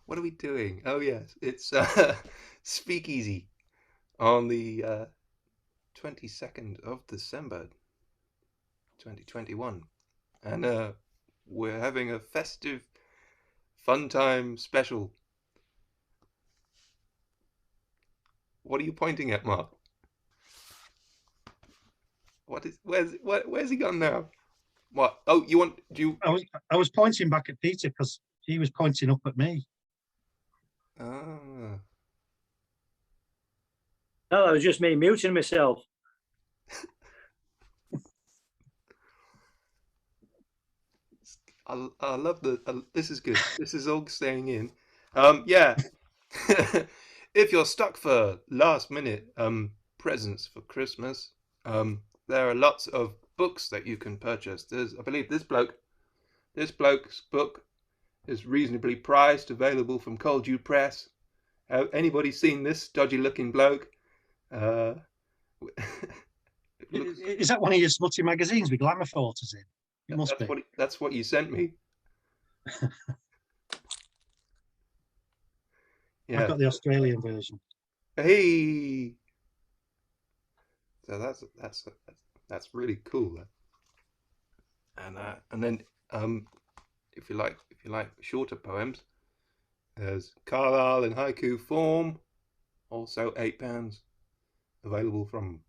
What are we doing? Oh yes, it's SpeakEasy on the 22nd of December 2021, and we're having a festive fun time special. What are you pointing at, Mark? Where's he gone now? What? Oh, you want do you I was pointing back at Peter because he was pointing up at me. ah No, that was just me muting myself. I love this is good. This is all staying in. Yeah. If you're stuck for last minute presents for Christmas, there are lots of books that you can purchase. I believe this bloke's book is reasonably priced, available from Cold Dew Press. Anybody seen this dodgy looking bloke? Uh, it looks Is that one of your smutty magazines with glamour photos in? It must be. that's what you sent me. I've Yeah. got the Australian version. Hey. So that's really cool. And then if you like shorter poems, there's Carlyle in haiku form, also £8, available from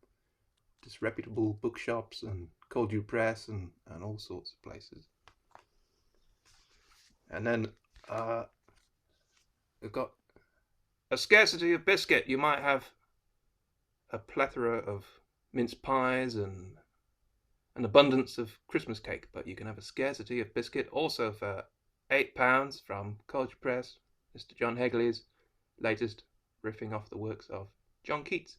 disreputable bookshops and Cold Dew Press and all sorts of places. And then we've got a scarcity of biscuit. You might have a plethora of mince pies and an abundance of Christmas cake, but you can have a scarcity of biscuit also for £8 from Cold Dew Press, Mr. John Hegley's latest riffing off the works of John Keats.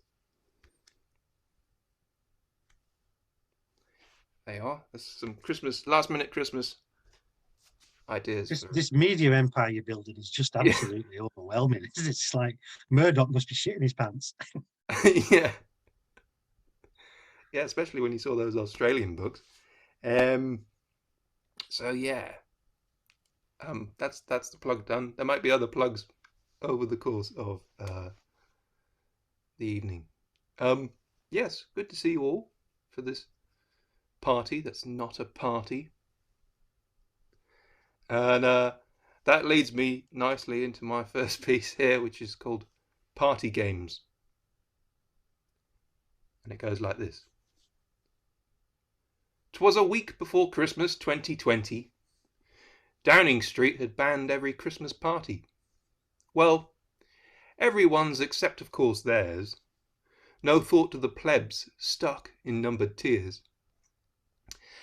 There you are. There's some last minute Christmas ideas. This media empire you're building is just absolutely overwhelming. It's like Murdoch must be shitting his pants. Yeah. Yeah, especially when you saw those Australian books. So yeah, that's the plug done. There might be other plugs over the course of the evening. Yes, good to see you all for this party that's not a party. And that leads me nicely into my first piece here, which is called Party Games. And it goes like this. 'Twas a week before Christmas 2020. Downing Street had banned every Christmas party. Well, everyone's except of course theirs. No thought to the plebs stuck in numbered tiers.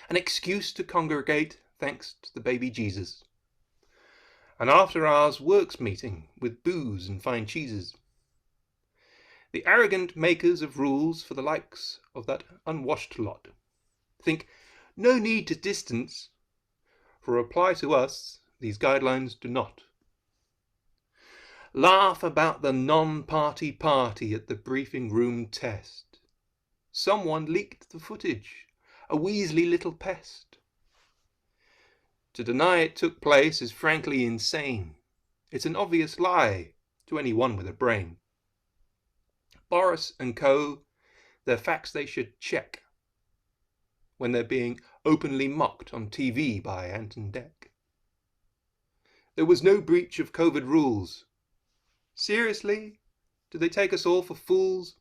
An excuse to congregate thanks to the baby Jesus. An after-hours works meeting with booze and fine cheeses. The arrogant makers of rules for the likes of that unwashed lot think no need to distance, for apply to us these guidelines do not. Laugh about the non-party party at the briefing room test. Someone leaked the footage, a weaselly little pest. To deny it took place is frankly insane. It's an obvious lie to anyone with a brain. Boris and co, they're facts they should check when they're being openly mocked on TV by Ant and Dec. There was no breach of COVID rules. Seriously? Do they take us all for fools?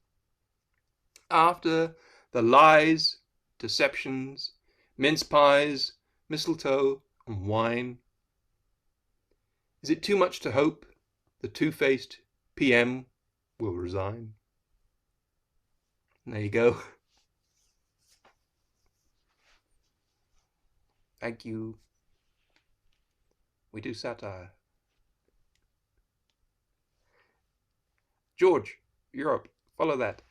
After the lies, deceptions, mince pies, mistletoe, and wine? Is it too much to hope the two-faced PM will resign? And there you go. Thank you. We do satire. George, you're up. Follow that.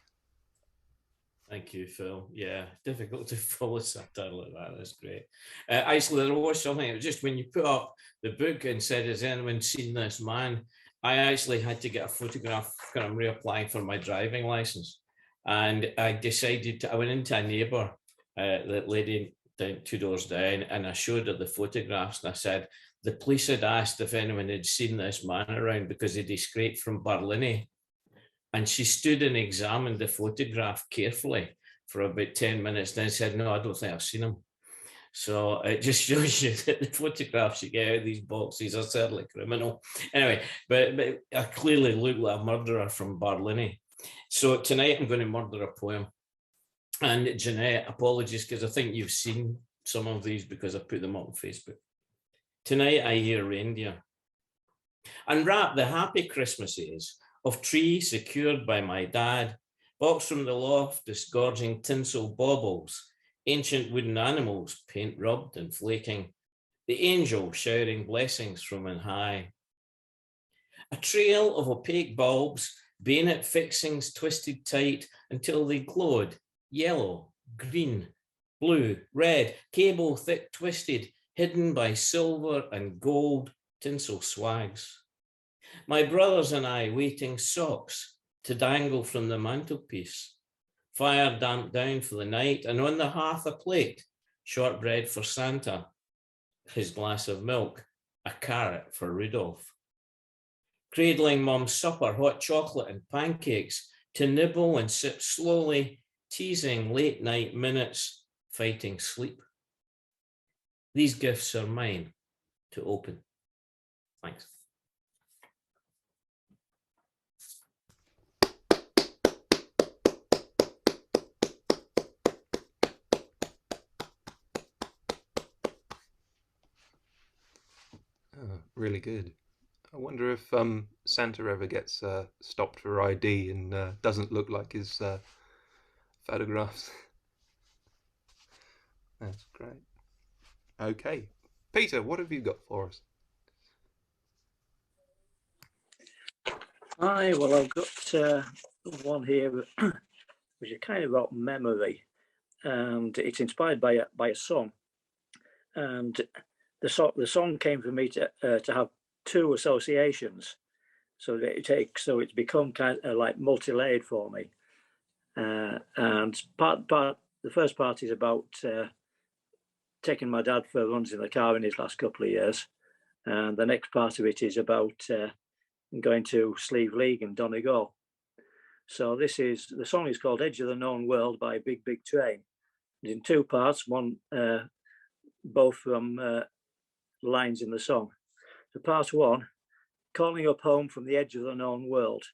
Thank you, Phil. Yeah, difficult to follow satire like that. That's great. Actually, there was something. It was just when you put up the book and said, "Has anyone seen this man?" I actually had to get a photograph because I'm reapplying for my driving license, and I decided I went into a neighbour, that lady down 2 doors down, and I showed her the photographs, and I said, the police had asked if anyone had seen this man around because he'd escaped from Barlinnie. And she stood and examined the photograph carefully for about 10 minutes, then said, no, I don't think I've seen him. So it just shows you that the photographs you get out of these boxes are certainly criminal. Anyway, but I clearly look like a murderer from Barlinnie. So tonight I'm going to murder a poem. And Jeanette, apologies, because I think you've seen some of these because I put them up on Facebook. Tonight I hear reindeer. Unwrap the happy Christmases of tree secured by my dad, box from the loft disgorging tinsel baubles, ancient wooden animals, paint rubbed and flaking, the angel showering blessings from on high. A trail of opaque bulbs, bayonet fixings twisted tight until they glowed, yellow, green, blue, red, cable thick twisted, hidden by silver and gold tinsel swags. My brothers and I waiting socks to dangle from the mantelpiece, fire damped down for the night, and on the hearth a plate, shortbread for Santa, his glass of milk, a carrot for Rudolph. Cradling Mum's supper, hot chocolate and pancakes, to nibble and sip slowly, teasing late night minutes, fighting sleep. These gifts are mine to open. Thanks. Really good. I wonder if Santa ever gets stopped for ID and doesn't look like his photographs. That's great. Okay, Peter, what have you got for us? Hi, well, I've got one here which is kind of about memory, and it's inspired by a song. And the song came for me to have two associations, so that it's become kind of like multi-layered for me. And the first part is about taking my dad for runs in the car in his last couple of years, and the next part of it is about going to Slieve League in Donegal. So the song is called "Edge of the Known World" by Big Big Train. It's in two parts, one both from lines in the song. So part one, calling up home from the edge of the known world.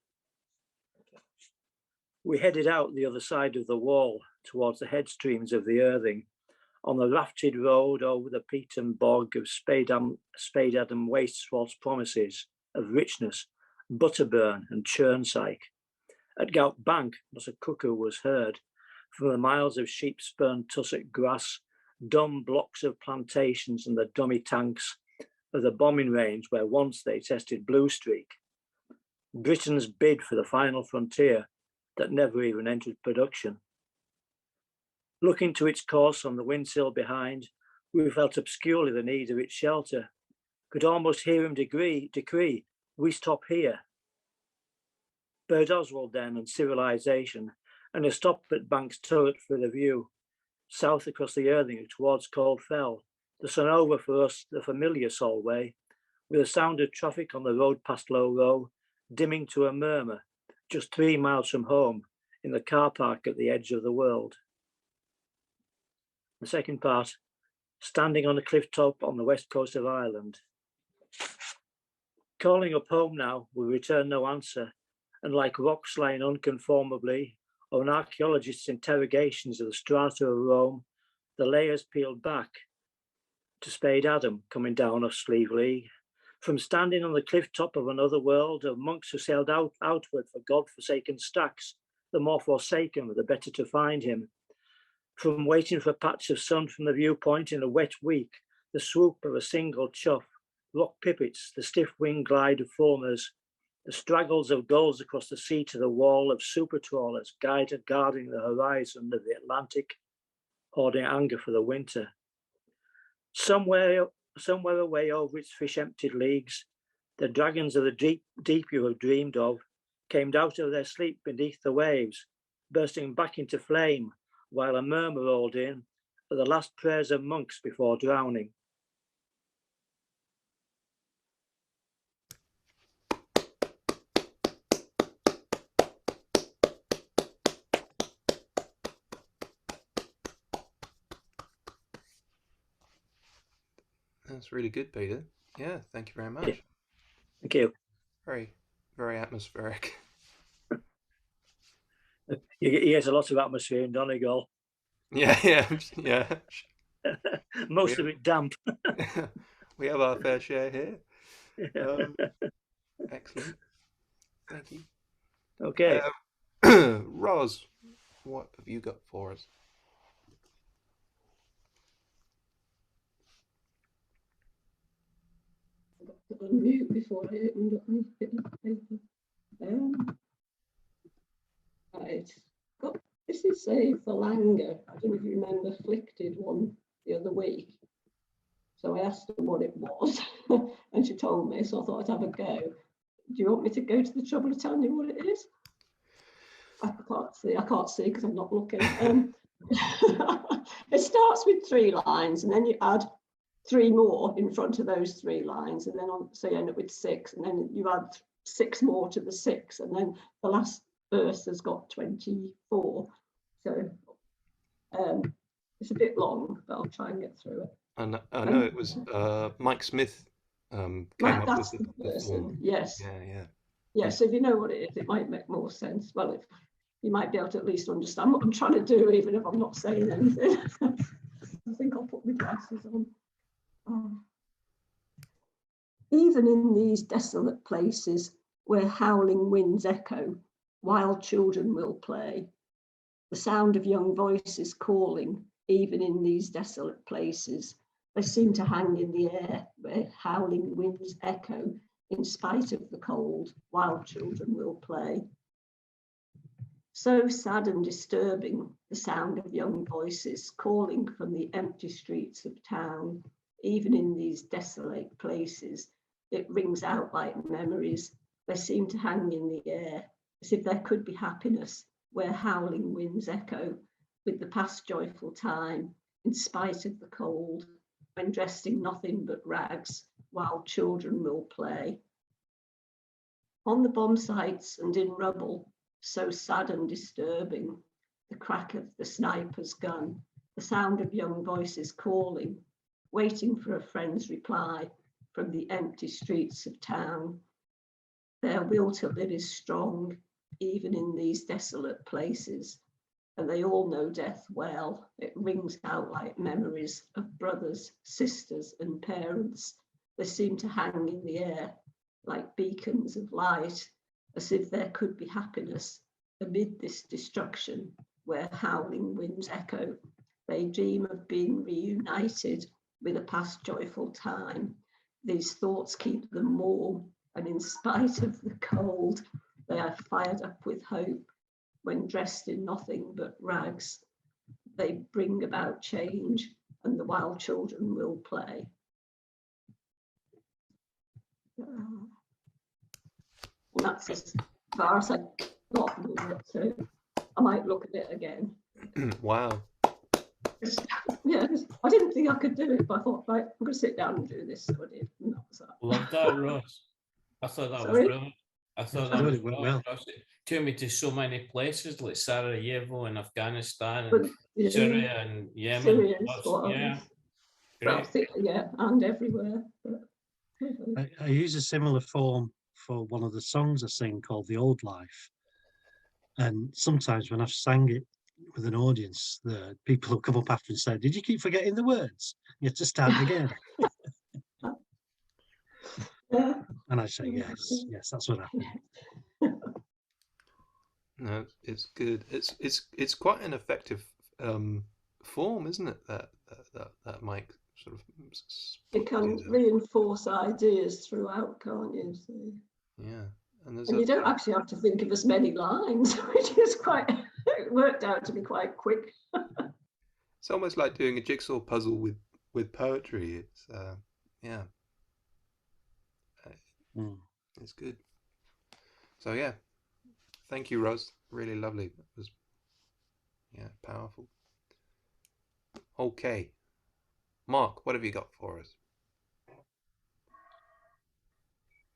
We headed out the other side of the wall towards the headstreams of the Irthing, on the rafted road over the peat and bog of Spade Adam waste false promises of richness, Butterburn and Churnsyke. At Gout Bank, not a cuckoo was heard. From the miles of sheep-spurned tussock grass, dumb blocks of plantations and the dummy tanks of the bombing range where once they tested Blue Streak. Britain's bid for the final frontier that never even entered production. Looking to its course on the windsill behind, we felt obscurely the need of its shelter, could almost hear him decree, we stop here. Bird Oswald then and civilization, and a stop at Bank's turret for the view, south across the Irthing towards Cold Fell, the sun over for us the familiar Solway, with a sound of traffic on the road past Low Row, dimming to a murmur, just 3 miles from home, in the car park at the edge of the world. The second part, standing on a cliff top on the west coast of Ireland. Calling up home now, we return no answer, and like rocks lying unconformably, or an archaeologist's interrogations of the strata of Rome, the layers peeled back to Spade Adam coming down off Slieve League. From standing on the cliff top of another world, of monks who sailed outward for God-forsaken stacks, the more forsaken, the better to find him. From waiting for a patch of sun from the viewpoint in a wet week, the swoop of a single chuff, rock pipits, the stiff wing glide of foamers, the straggles of gulls across the sea to the wall of super trawlers guarding the horizon of the Atlantic, hoarding anger for the winter. Somewhere away over its fish-emptied leagues, the dragons of the deep you have dreamed of came out of their sleep beneath the waves, bursting back into flame, while a murmur rolled in, are the last prayers of monks before drowning. That's really good, Peter. Yeah, thank you very much. Yeah. Thank you. Very, very atmospheric. He has a lot of atmosphere in Donegal. Yeah, yeah. Most of it damp. We have our fair share here. Excellent. Thank you. Okay. Roz, what have you got for us? To unmute before I opened up my bit of paper. Right. This is a Phalanger. I don't know if you remember Afflicted one the other week. So I asked her what it was and she told me, so I thought I'd have a go. Do you want me to go to the trouble of telling you what it is? I can't see because I'm not looking. It starts with 3 lines and then you add 3 more in front of those 3 lines, and then so you end up with 6, and then you add 6 more to the 6, and then the last verse has got 24. So it's a bit long, but I'll try and get through it. And I know it was Mike Smith came up that's with the the person. form. Yes. Yeah. So if you know what it is, it might make more sense. Well, you might be able to at least understand what I'm trying to do, even if I'm not saying anything. I think I'll put my glasses on. Even in these desolate places where howling winds echo, wild children will play. The sound of young voices calling, even in these desolate places, they seem to hang in the air where howling winds echo. In spite of the cold, wild children will play. So sad and disturbing, the sound of young voices calling from the empty streets of town. Even in these desolate places, it rings out like memories. They seem to hang in the air, as if there could be happiness where howling winds echo with the past joyful time, in spite of the cold, when dressed in nothing but rags, while children will play. On the bomb sites and in rubble, so sad and disturbing, the crack of the sniper's gun, the sound of young voices calling, waiting for a friend's reply from the empty streets of town. Their will to live is strong, even in these desolate places, and they all know death well. It rings out like memories of brothers, sisters, and parents. They seem to hang in the air like beacons of light, as if there could be happiness amid this destruction where howling winds echo. They dream of being reunited with a past joyful time. These thoughts keep them warm, and in spite of the cold, they are fired up with hope. When dressed in nothing but rags, they bring about change, and the wild children will play. And that's as far as I got with it, so I might look at it again. Wow. Yeah, I didn't think I could do it, but I thought, right, I'm going to sit down and do this. So I did. And that was that. Love that, Ross. I thought that was brilliant. I thought that was brilliant. Well. It took me to so many places like Sarajevo and Afghanistan and Syria and Yemen. Syria and everywhere. But, I use a similar form for one of the songs I sing called The Old Life. And sometimes when I've sang it with an audience, the people will come up after and say, "Did you keep forgetting the words? You have to start again." And I say, yes, that's what happened. No, it's good. It's quite an effective form, isn't it? That Mike sort of. It can reinforce ideas throughout, can't you? So, yeah, and you don't actually have to think of as many lines, which is quite. It worked out to be quite quick. It's almost like doing a jigsaw puzzle with poetry. It's yeah. It's good. So yeah, thank you, Roz. Really lovely. It was powerful. Okay. Mark, what have you got for us?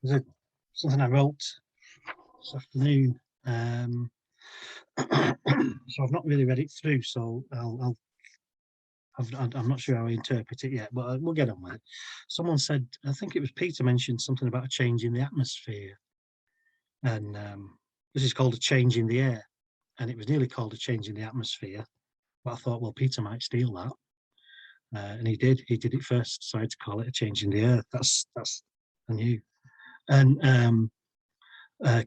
There's something I wrote this afternoon. So I've not really read it through, so I'm not sure how I interpret it yet, but we'll get on with it. Someone said, I think it was Peter mentioned something about a change in the atmosphere, and this is called a change in the air, and it was nearly called a change in the atmosphere, but I thought, well, Peter might steal that, and he did it first, so I had to call it a change in the air. That's I knew. And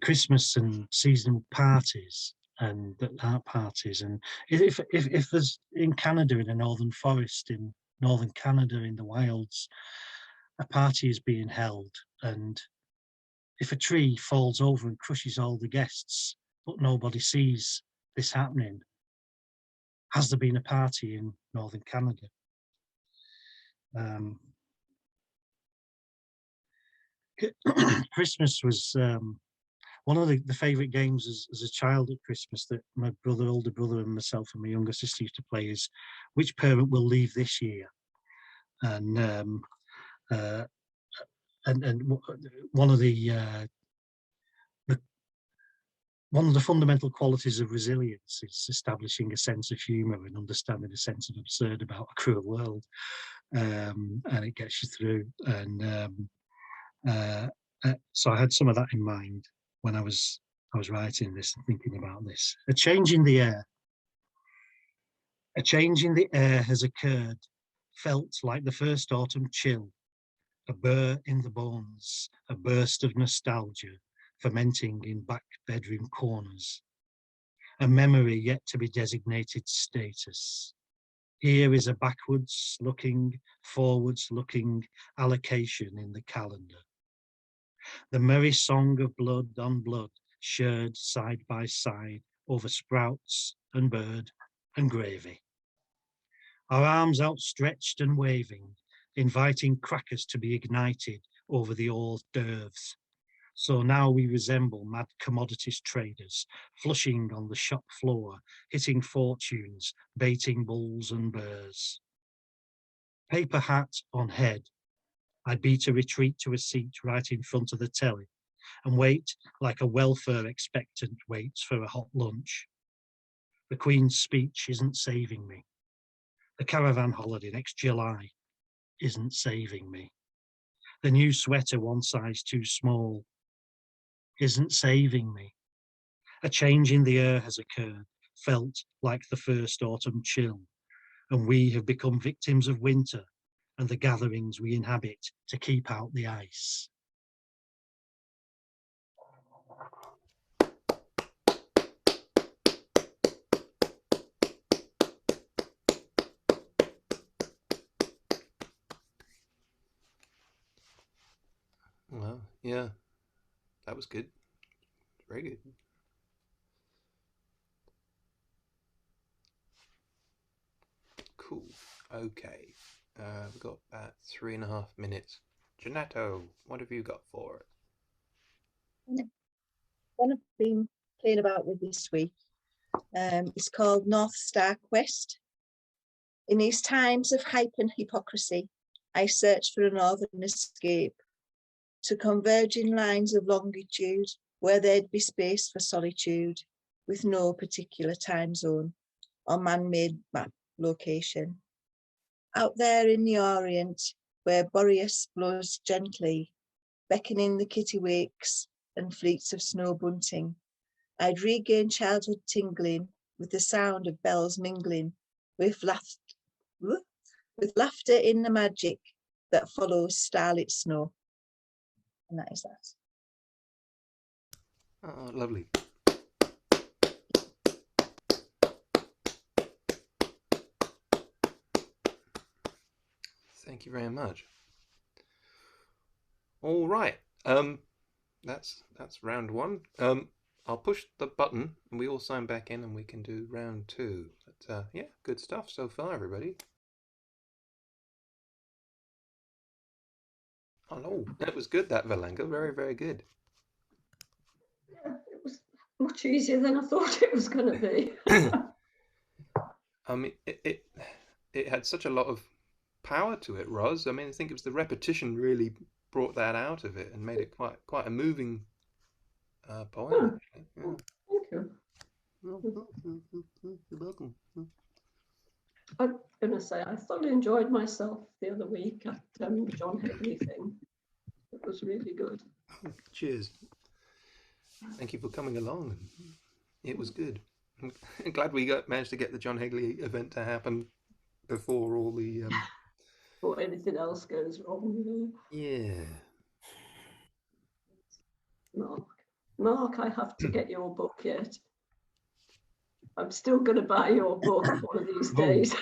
Christmas and seasonal parties and art parties, and if there's in Canada, in a northern forest in northern Canada in the wilds, a party is being held, and if a tree falls over and crushes all the guests but nobody sees this happening, has there been a party in northern Canada? Christmas was one of the favourite games as a child at Christmas that my older brother, and myself and my younger sister used to play is which parent will leave this year, and one of the fundamental qualities of resilience is establishing a sense of humour and understanding a sense of absurd about a cruel world, and it gets you through. And so I had some of that in mind when I was writing this and thinking about this. A change in the air. A change in the air has occurred, felt like the first autumn chill, a burr in the bones, a burst of nostalgia, fermenting in back bedroom corners. A memory yet to be designated status. Here is a backwards looking, forwards looking allocation in the calendar. The merry song of blood on blood, shared side by side over sprouts and bird and gravy. Our arms outstretched and waving, inviting crackers to be ignited over the hors d'oeuvres. So now we resemble mad commodities traders, flushing on the shop floor, hitting fortunes, baiting bulls and bears. Paper hat on head, I beat a retreat to a seat right in front of the telly and wait like a welfare expectant waits for a hot lunch. The Queen's speech isn't saving me. The caravan holiday next July isn't saving me. The new sweater one size too small isn't saving me. A change in the air has occurred, felt like the first autumn chill, and we have become victims of winter and the gatherings we inhabit to keep out the ice. Well, yeah, that was good. Very good. Cool. Okay. We've got about 3.5 minutes. Janetto, what have you got for it? One I've been playing about with this week. It's called North Star Quest. In these times of hype and hypocrisy, I search for a northern escape, to converging lines of longitude where there'd be space for solitude, with no particular time zone or man-made map location. Out there in the Orient, where Boreas blows gently, beckoning the kittiwakes and fleets of snow bunting, I'd regain childhood tingling with the sound of bells mingling with laughter in the magic that follows starlit snow. And that is that. Oh, lovely. Thank you very much. All right. That's round one. I'll push the button and we all sign back in and we can do round two. But yeah, good stuff so far, everybody. Oh, that was good, that Valenga. Very, very good. Yeah, it was much easier than I thought it was going to be. I mean, it had such a lot of power to it, Ros. I mean, I think it was the repetition really brought that out of it and made it quite a moving poem. Yeah. Thank you. You're welcome. I'm going to say I thoroughly enjoyed myself the other week at John Hegley thing. It was really good. Cheers. Thank you for coming along. It was good. I'm glad we managed to get the John Hegley event to happen before all the Before anything else goes wrong. yeah. Mark, I have to get your book yet. I'm still going to buy your book one of these days.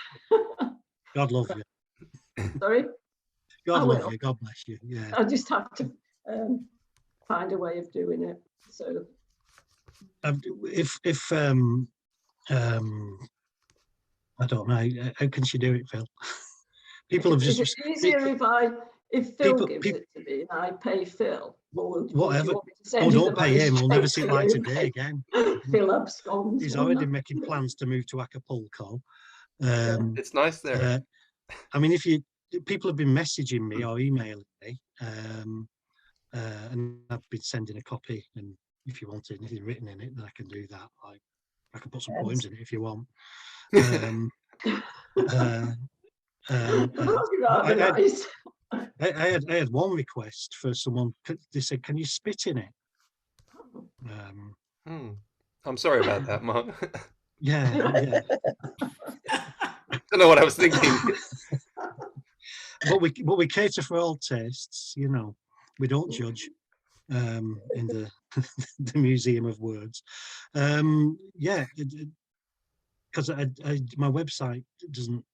God love you. Sorry? God love you. God bless you. Yeah. I just have to find a way of doing it. So if I don't know, how can she do it, Phil? People have just. Is it easier if Phil gives it to me and I pay Phil? Whatever. Oh, don't pay him. We'll never see light of day again. Phil absconds. He's already making plans to move to Acapulco. It's nice there. I mean, people have been messaging me or emailing me, and I've been sending a copy. And if you want anything written in it, then I can do that. I can put some poems in it if you want. I had one request for someone. They said, "Can you spit in it?" I'm sorry about that, Mark. Yeah. Don't know what I was thinking. But we cater for all tastes, you know. We don't judge in the the Museum of Words. Because my website doesn't.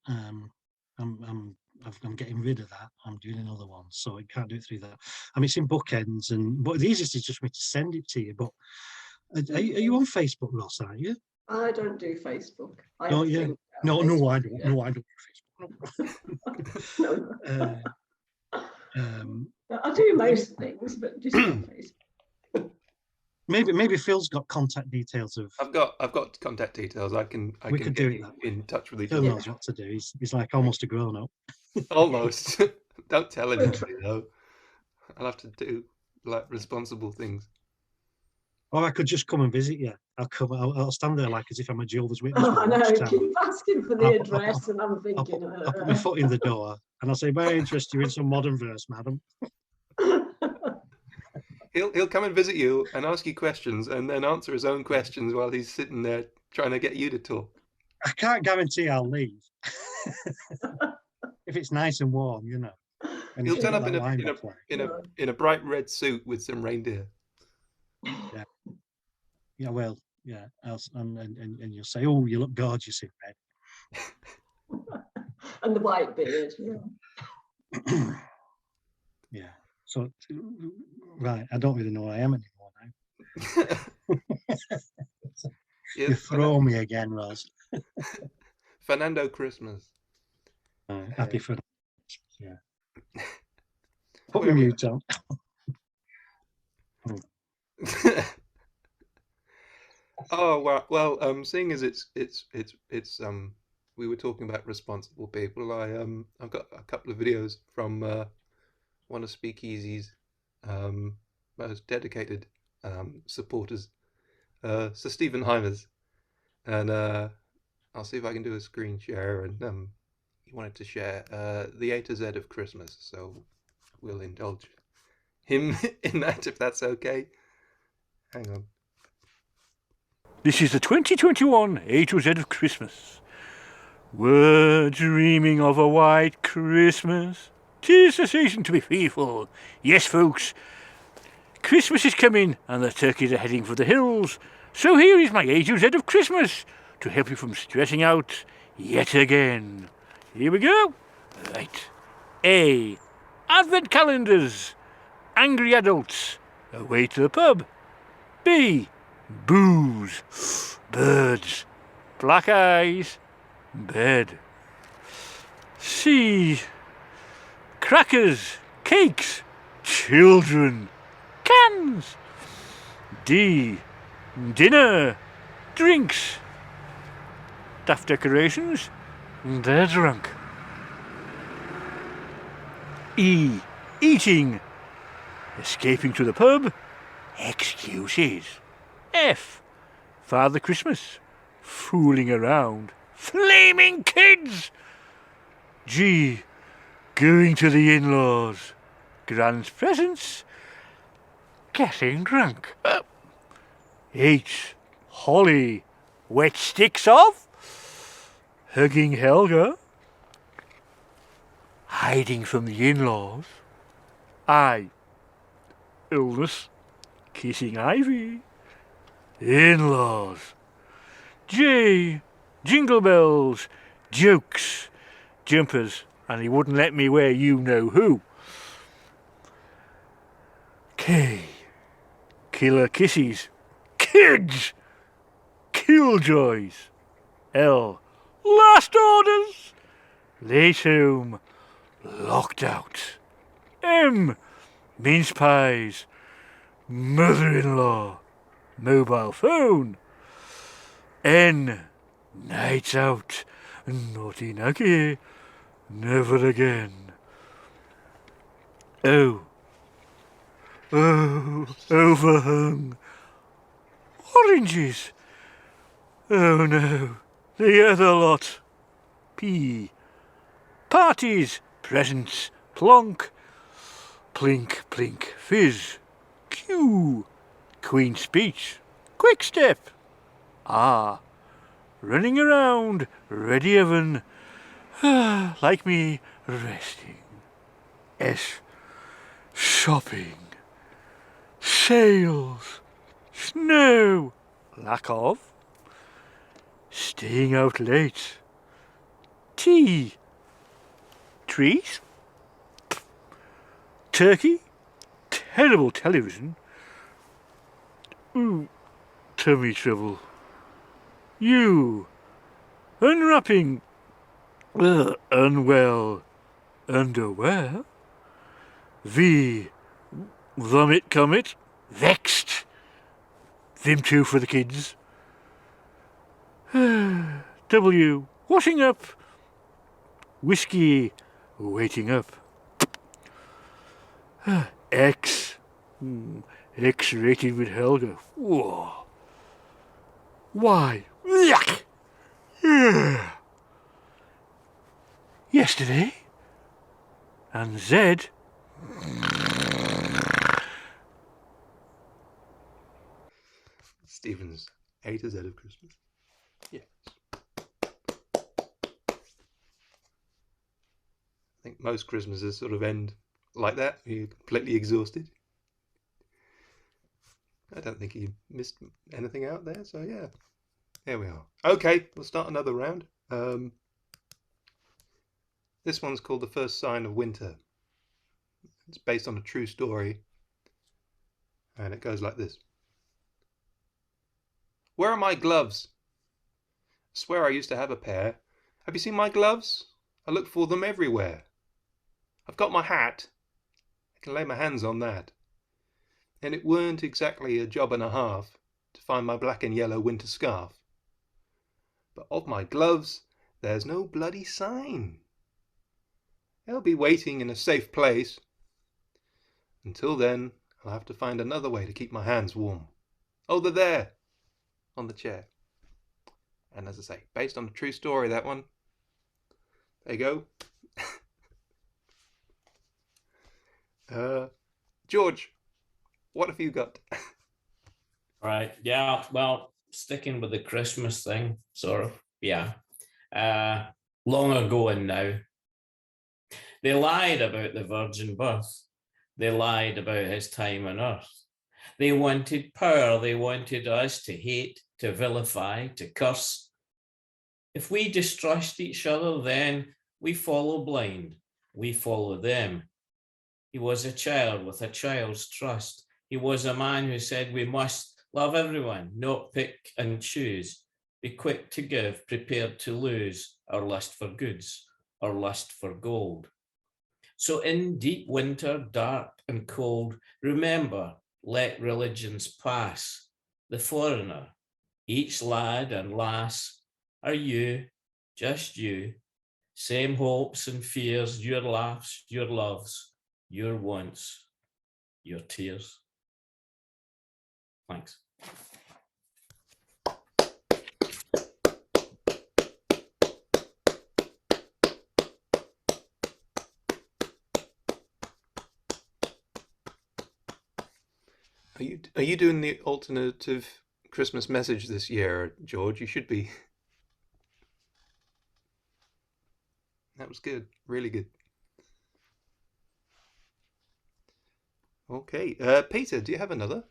I'm getting rid of that. I'm doing another one, so I can't do it through that. I mean, it's in bookends, but the easiest is just me to send it to you. But are you on Facebook, Ross? Are you? I don't do Facebook. No, yeah. No, I don't. No, I don't do Facebook. I do most things, but just on Facebook. Maybe Phil's got contact details of. I've got contact details. I can get do it that in touch with each Phil other. knows what to do. He's like almost a grown up. Almost. Don't tell anybody though. I'll have to do like responsible things. Or I could just come and visit you. I'll stand there like as if I'm a Jehovah's Witness. I know. Keep asking for the address, and I'm thinking. I'll put my foot in the door and I'll say, "May I interest you in some modern verse, madam?" He'll come and visit you and ask you questions and then answer his own questions while he's sitting there trying to get you to talk. I can't guarantee I'll leave. If it's nice and warm, you know. And He'll turn up in a bright red suit with some reindeer. Yeah. Yeah. Well. Yeah. And you'll say, "Oh, you look gorgeous in red." And the white beard. Yeah. Yeah. So, right, I don't really know who I am anymore now. You throw me again, Ross. Fernando Christmas. Happy for yeah. Put your mute on. Oh well. Seeing as it's we were talking about responsible people. I've got a couple of videos from one of SpeakEasy's most dedicated supporters, Sir Stephen Heimers, and I'll see if I can do a screen share. And he wanted to share the A to Z of Christmas, so we'll indulge him in that if that's okay. Hang on. This is the 2021 A to Z of Christmas. We're dreaming of a white Christmas. 'Tis the season to be fearful. Yes, folks, Christmas is coming and the turkeys are heading for the hills. So here is my A to Z of Christmas to help you from stressing out yet again. Here we go. Right. A. Advent calendars. Angry adults. Away to the pub. B. Booze. Birds. Black eyes. Bed. C. Crackers. Cakes. Children. Cans. D. Dinner. Drinks. Daft decorations. They're drunk. E. Eating. Escaping to the pub. Excuses. F. Father Christmas. Fooling around. Flaming kids. G. Going to the in-laws. Grand's presents. Getting drunk. H. Holly. Wet sticks off. Hugging Helga. Hiding from the in-laws. I. Illness. Kissing Ivy. In-laws. J. Jingle bells. Jokes. Jumpers. And he wouldn't let me wear you-know-who. K. Killer kisses. Kids. Killjoys. L. Last orders. Late home. Locked out. M. Mince pies. Mother-in-law. Mobile phone. N. Nights out. Naughty nuggy. Never again. O. Oh, overhung. Oranges. Oh no, the other lot. P. Parties, presents, plonk. Plink, plink, fizz. Q. Queen speech, quick step. R. Running around, ready oven. Like me, resting. S. Shopping. Sales. Snow. Lack of. Staying out late. Tea. Trees. Turkey. Terrible television. Ooh, tummy trouble. U. Unwrapping. Unwell. Underwear. V. Vomit comet. Vexed. Them two for the kids. W. Washing up. Whiskey. Waiting up. X. X-rated with Helga. Whoa. Y. Yuck. Yesterday. And Z. Stephen's A to Z of Christmas. Yes. I think most Christmases sort of end like that. You're completely exhausted. I don't think he missed anything out there, so yeah. Here we are. Okay, we'll start another round. This one's called The First Sign of Winter. It's based on a true story. And it goes like this. Where are my gloves? I swear I used to have a pair. Have you seen my gloves? I look for them everywhere. I've got my hat. I can lay my hands on that. And it weren't exactly a job and a half to find my black and yellow winter scarf. But of my gloves, there's no bloody sign. They'll be waiting in a safe place. Until then, I'll have to find another way to keep my hands warm. Oh, they're there, on the chair. And as I say, based on a true story, that one. There you go. George, what have you got? Right, yeah, well, sticking with the Christmas thing, sort of, yeah. Long ago and now, they lied about the virgin birth. They lied about his time on earth. They wanted power. They wanted us to hate, to vilify, to curse. If we distrust each other, then we follow blind. We follow them. He was a child with a child's trust. He was a man who said we must love everyone, not pick and choose. Be quick to give, prepared to lose our lust for goods, our lust for gold. So in deep winter, dark and cold, remember, let religions pass. The foreigner, each lad and lass, are you, just you, Same hopes and fears, your laughs, your loves, your wants, your tears. Thanks. Are you doing the alternative Christmas message this year, George? You should be. That was good, really good. Okay, Peter, do you have another?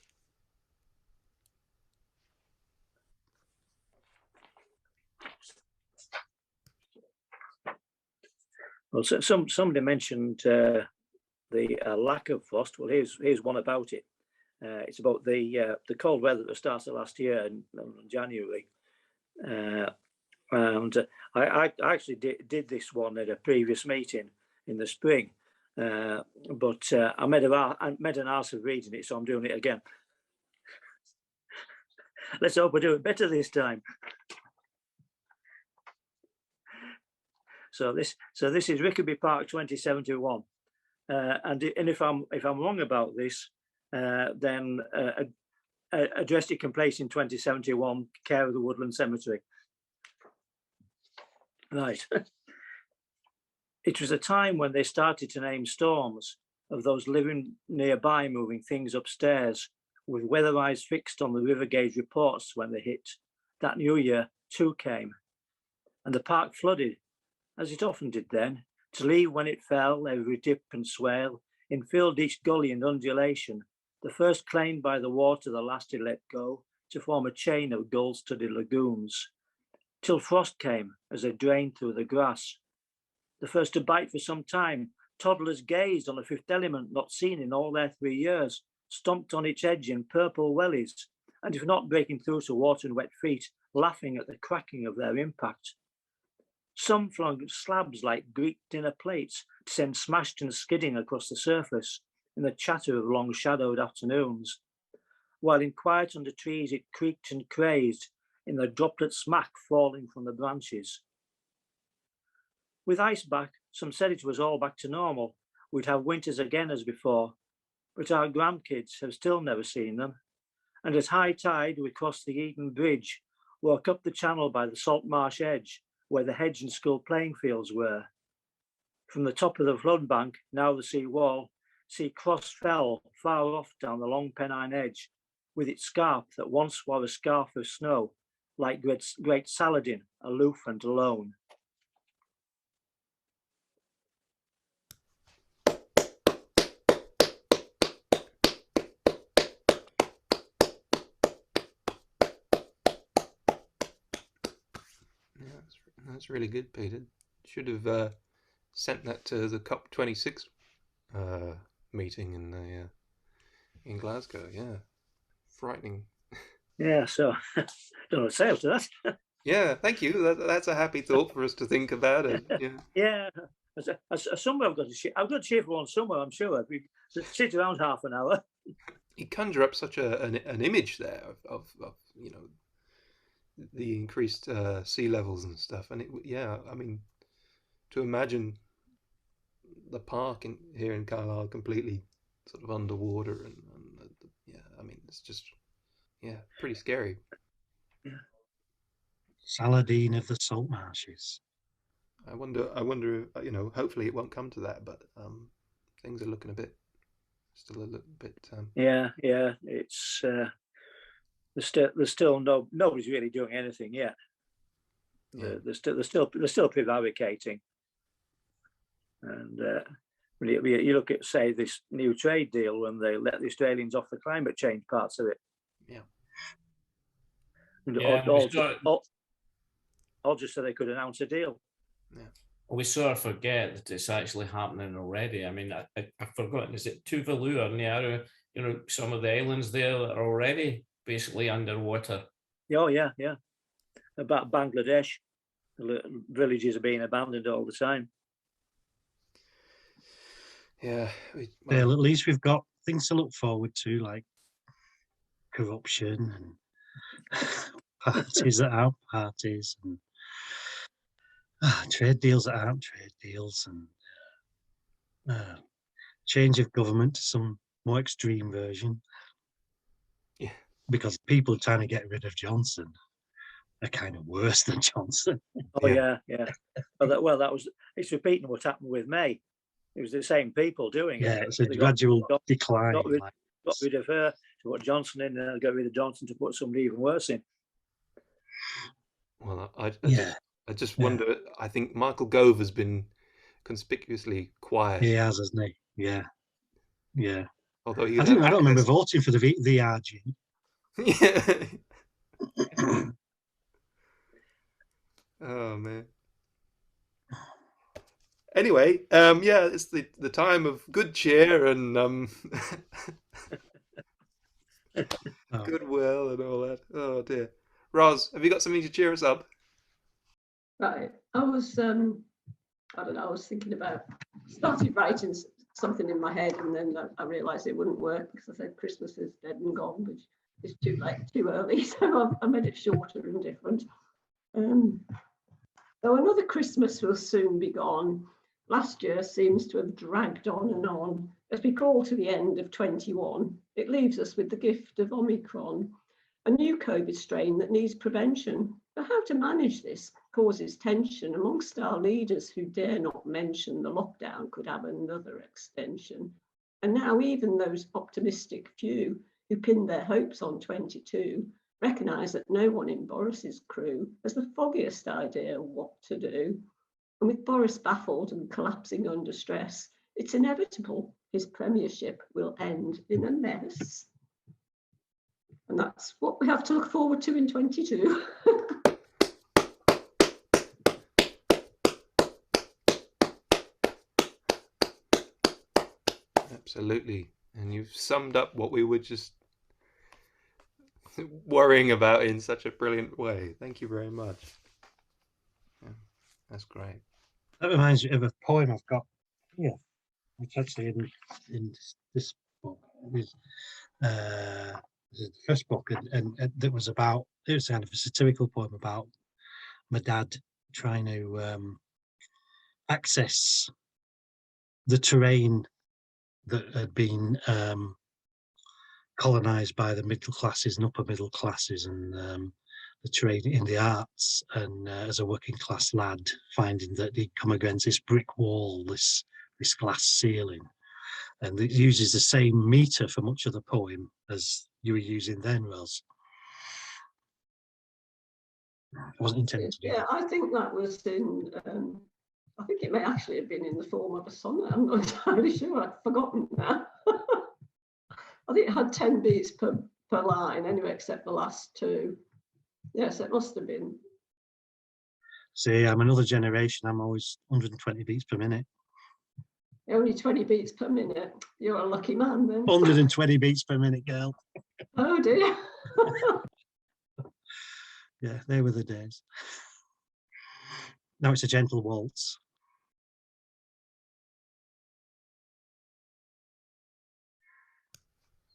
Well, so somebody mentioned the lack of frost. Well, here's one about it. It's about the cold weather that started last year in January, and I actually did this one at a previous meeting in the spring, but I made an arse of reading it, so I'm doing it again. Let's hope we do it better this time. So this is Rickaby Park 2071, and if I'm wrong about this, then address it complete in 2071, care of the Woodland Cemetery. Right. It was a time when they started to name storms of those living nearby moving things upstairs, with weather eyes fixed on the river gauge reports when they hit. That new year too came, and the park flooded, as it often did then, to leave when it fell every dip and swale, infilled each gully and undulation, the first claimed by the water, the last it let go, to form a chain of gold-studded lagoons, till frost came as they drained through the grass. The first to bite for some time, toddlers gazed on a fifth element not seen in all their 3 years, stomped on its edge in purple wellies, and if not breaking through to water and wet feet, laughing at the cracking of their impact. Some flung slabs like Greek dinner plates to send smashed and skidding across the surface in the chatter of long shadowed afternoons, while in quiet under trees it creaked and crazed in the droplet smack falling from the branches. With ice back, some said it was all back to normal. We'd have winters again as before, but our grandkids have still never seen them. And at high tide, we crossed the Eden Bridge, walk up the channel by the salt marsh edge, where the hedge and school playing fields were. From the top of the flood bank, now the sea wall, see Cross Fell far off down the long Pennine edge, with its scarp that once wore a scarf of snow, like great Saladin, aloof and alone. That's really good, Peter. Should have sent that to the COP26 meeting in Glasgow. Yeah, frightening. Yeah, so don't know what to say after that. Yeah, thank you. That's a happy thought for us to think about it. Yeah. Yeah. Somewhere I've got to cheer for one somewhere. I'm sure we sit around half an hour. You conjure up such an image there of you know, the increased sea levels and stuff, and I mean, to imagine the park here in Carlisle completely sort of underwater and yeah, I mean, it's just pretty scary. Yeah. Saladin of the salt marshes. I wonder if, you know, hopefully it won't come to that, but things are looking still a little bit. Yeah, it's there's still nobody's really doing anything yet. Yeah. They're still prevaricating, and when you look at, say, this new trade deal, when they let the Australians off the climate change parts of it. Yeah. All just so they could announce a deal. Yeah. We sort of forget that it's actually happening already. I mean, I've forgotten, is it Tuvalu or Niue? You know, some of the islands there that are already basically underwater. Oh, yeah. About Bangladesh, the villages are being abandoned all the time. Yeah. Well, at least we've got things to look forward to, like corruption and parties that aren't parties. And trade deals that aren't trade deals, and change of government to some more extreme version. Yeah. Because people trying to get rid of Johnson are kind of worse than Johnson. Oh yeah. That was, it's repeating what happened with May. It was the same people doing it. Yeah, it's a They gradual decline. got rid of her to put Johnson in, and got rid of Johnson to put somebody even worse in. Well, I just Yeah. wonder. I think Michael Gove has been conspicuously quiet. He has, hasn't he? Yeah. Yeah. Although he I don't remember voting for the RG. Yeah. Oh man. Anyway, yeah, it's the time of good cheer and goodwill and all that. Oh dear. Roz, have you got something to cheer us up? Right. I was, I don't know, I was thinking about, started writing something in my head, and then I realised it wouldn't work because I said Christmas is dead and gone, which is too late, too early. So I made it shorter and different. Though another Christmas will soon be gone, last year seems to have dragged on and on. As we crawl to the end of 21, it leaves us with the gift of Omicron, a new COVID strain that needs prevention. But how to manage this causes tension amongst our leaders who dare not mention the lockdown could have another extension. And now even those optimistic few who pinned their hopes on 22 recognise that no one in Boris's crew has the foggiest idea what to do. And with Boris baffled and collapsing under stress, it's inevitable his premiership will end in a mess. And that's what we have to look forward to in 22. Absolutely. And you've summed up what we were just worrying about in such a brilliant way. Thank you very much. Yeah, that's great. That reminds me of a poem I've got here, which actually in this book is the first book, and that was about, it was kind of a satirical poem about my dad trying to access the terrain that had been colonized by the middle classes and upper middle classes, and the terrain in the arts, and as a working class lad finding that he'd come against this brick wall, this glass ceiling, and it uses the same meter for much of the poem as you were using then, Ros. I wasn't intending to do that. I think that was in, I think it may actually have been in the form of a sonnet. I'm not entirely sure, I've forgotten now. I think it had 10 beats per line anyway, except the last two. Yes, it must have been. See, I'm another generation, I'm always 120 beats per minute. Only 20 beats per minute. You're a lucky man then. 120 beats per minute, girl. Oh dear. Yeah, they were the days. Now it's a gentle waltz.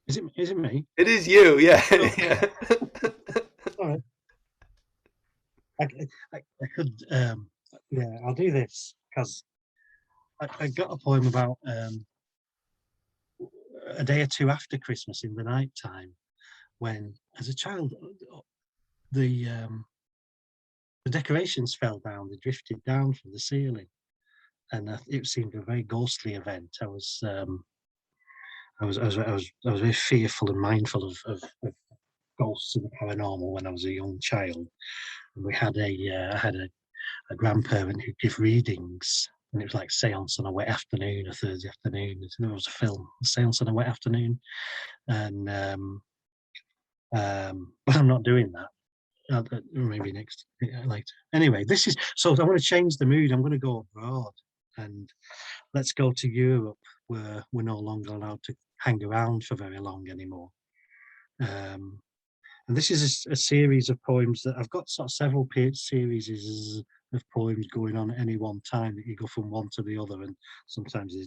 Is it me? It is you, yeah. Oh. Yeah. All right. I could, yeah, I'll do this because I got a poem about a day or two after Christmas in the night time, when, as a child, the decorations fell down, they drifted down from the ceiling, and it seemed a very ghostly event. I was very fearful and mindful of ghosts and the paranormal when I was a young child. And we had I had a grandparent who'd give readings, and it was like Seance on a Wet Afternoon, a Thursday afternoon. There was a film, Seance on a Wet Afternoon, and but I'm not doing that. Maybe next later. Anyway, this is, so I want to change the mood. I'm going to go abroad, and let's go to Europe, where we're no longer allowed to hang around for very long anymore. And this is a series of poems that I've got sort of several series of poems going on at any one time, that you go from one to the other, and sometimes you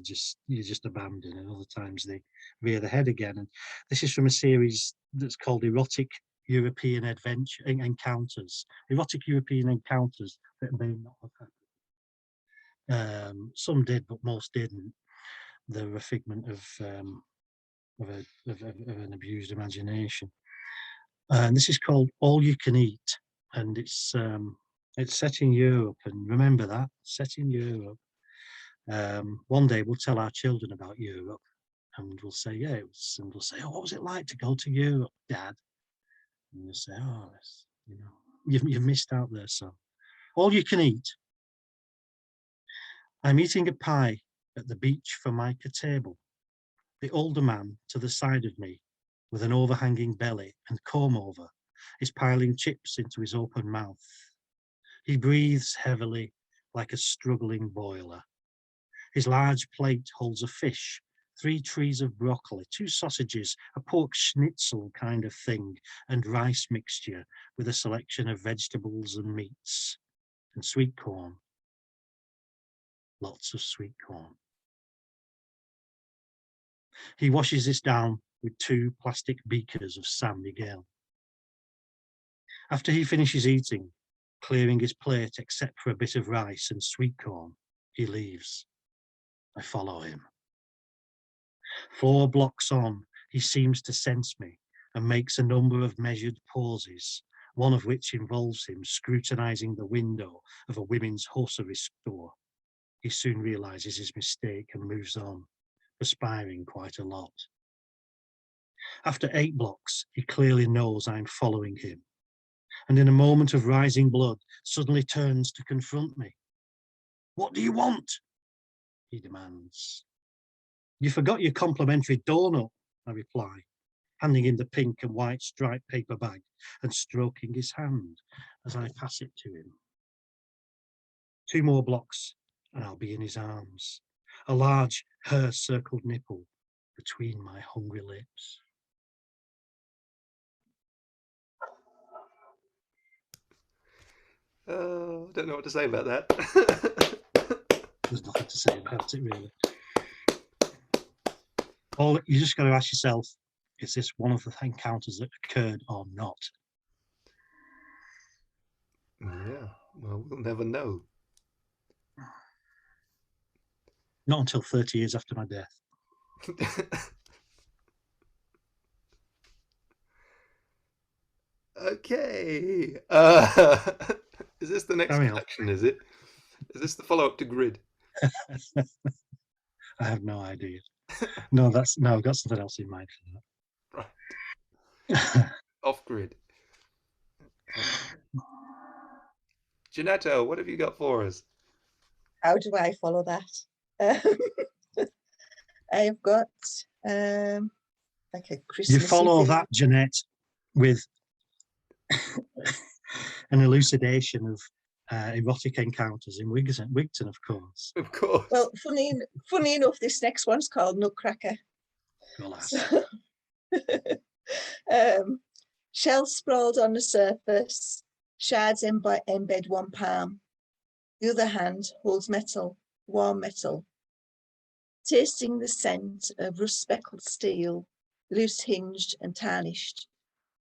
just abandon, and other times they rear their head again. And this is from a series that's called Erotic European Adventure Encounters, Erotic European Encounters that may not have happened. Some did, but most didn't. They were a figment of an abused imagination. And this is called All You Can Eat, and it's set in Europe. And remember that, set in Europe. One day we'll tell our children about Europe, and we'll say, yeah, it was, and we'll say, oh, what was it like to go to Europe, Dad? And you'll say, oh, you know, you've missed out there, son. All you can eat. I'm eating a pie at the beach Formica table. The older man to the side of me, with an overhanging belly and comb over, is piling chips into his open mouth. He breathes heavily like a struggling boiler. His large plate holds a fish, 3 trees of broccoli, 2 sausages, a pork schnitzel kind of thing, and rice mixture with a selection of vegetables and meats, and sweet corn. Lots of sweet corn. He washes this down with 2 plastic beakers of San Miguel. After he finishes eating, clearing his plate except for a bit of rice and sweet corn, he leaves. I follow him. 4 blocks on, he seems to sense me and makes a number of measured pauses, one of which involves him scrutinizing the window of a women's hosiery store. He soon realizes his mistake and moves on, perspiring quite a lot. After 8 blocks, he clearly knows I'm following him, and in a moment of rising blood, suddenly turns to confront me. What do you want? He demands. You forgot your complimentary donut, I reply, handing him the pink and white striped paper bag and stroking his hand as I pass it to him. 2 more blocks and I'll be in his arms, a large hair-circled nipple between my hungry lips. Oh, I don't know what to say about that. There's nothing to say about it, really. All you just got to ask yourself, is this one of the encounters that occurred or not? Yeah, well, we'll never know. Not until 30 years after my death. Okay. Is this the next Carry on. collection, is it? Is this the follow-up to Grid? I have no idea. No, I've got something else in mind for Right. that. Off Grid. Janetto, what have you got for us? How do I follow that? I've got like a Christmas. You follow that, Jeanette, with an elucidation of erotic encounters in Wigton, of course. Of course. Well, funny enough, this next one's called Nutcracker. So, shells sprawled on the surface, shards embed one palm. The other hand holds metal, warm metal. Tasting the scent of rust-speckled steel, loose hinged and tarnished,